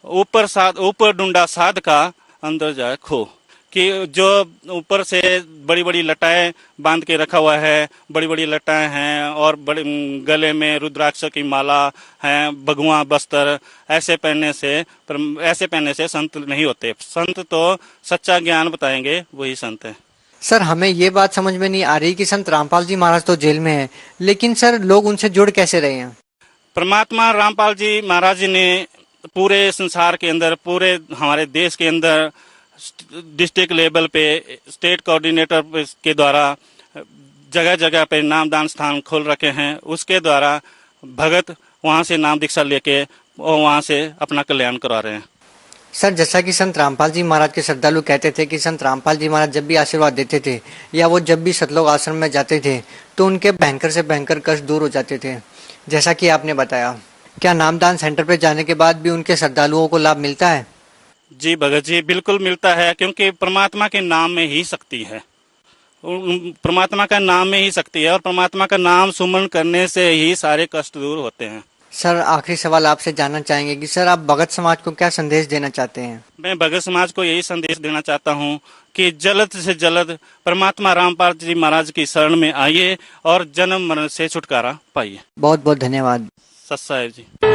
ऊपर डूंडा साध का अंदर जाए खो। कि जो ऊपर से बड़ी बड़ी लटाएं बांध के रखा हुआ है, बड़ी बड़ी लटाएं हैं और बड़े गले में रुद्राक्ष की माला है, भगवा वस्त्र, ऐसे पहनने से संत नहीं होते। संत तो सच्चा ज्ञान बताएंगे, वही संत है। सर, हमें ये बात समझ में नहीं आ रही कि संत रामपाल जी महाराज तो जेल में है, लेकिन सर लोग उनसे जुड़ कैसे रहे हैं? परमात्मा रामपाल जी महाराज ने पूरे संसार के अंदर, पूरे हमारे देश के अंदर डिस्ट्रिक्ट लेवल पे स्टेट कोऑर्डिनेटर के द्वारा जगह जगह पे नामदान स्थान खोल रखे हैं। उसके द्वारा भगत वहां से नाम दीक्षा लेके और वहां से अपना कल्याण करवा रहे हैं। सर, जैसा कि संत रामपाल जी महाराज के श्रद्धालु कहते थे कि संत रामपाल जी महाराज जब भी आशीर्वाद देते थे या वो जब भी सतलोक आश्रम में जाते थे तो उनके भयंकर से भयंकर कष्ट दूर हो जाते थे, जैसा कि आपने बताया। क्या नामदान सेंटर पे जाने के बाद भी उनके श्रद्धालुओं को लाभ मिलता है? जी भगत जी, बिल्कुल मिलता है, क्योंकि परमात्मा के नाम में ही शक्ति है। परमात्मा का नाम में ही शक्ति है और परमात्मा का नाम सुमन करने से ही सारे कष्ट दूर होते हैं। सर, आखिरी सवाल आपसे जानना चाहेंगे कि सर आप भगत समाज को क्या संदेश देना चाहते हैं? मैं भगत समाज को यही संदेश देना चाहता हूँ कि जल्द से जल्द परमात्मा रामपाल जी महाराज की शरण में आइए और जन्म मरण से छुटकारा पाइए। बहुत बहुत धन्यवाद। सत साहेब जी।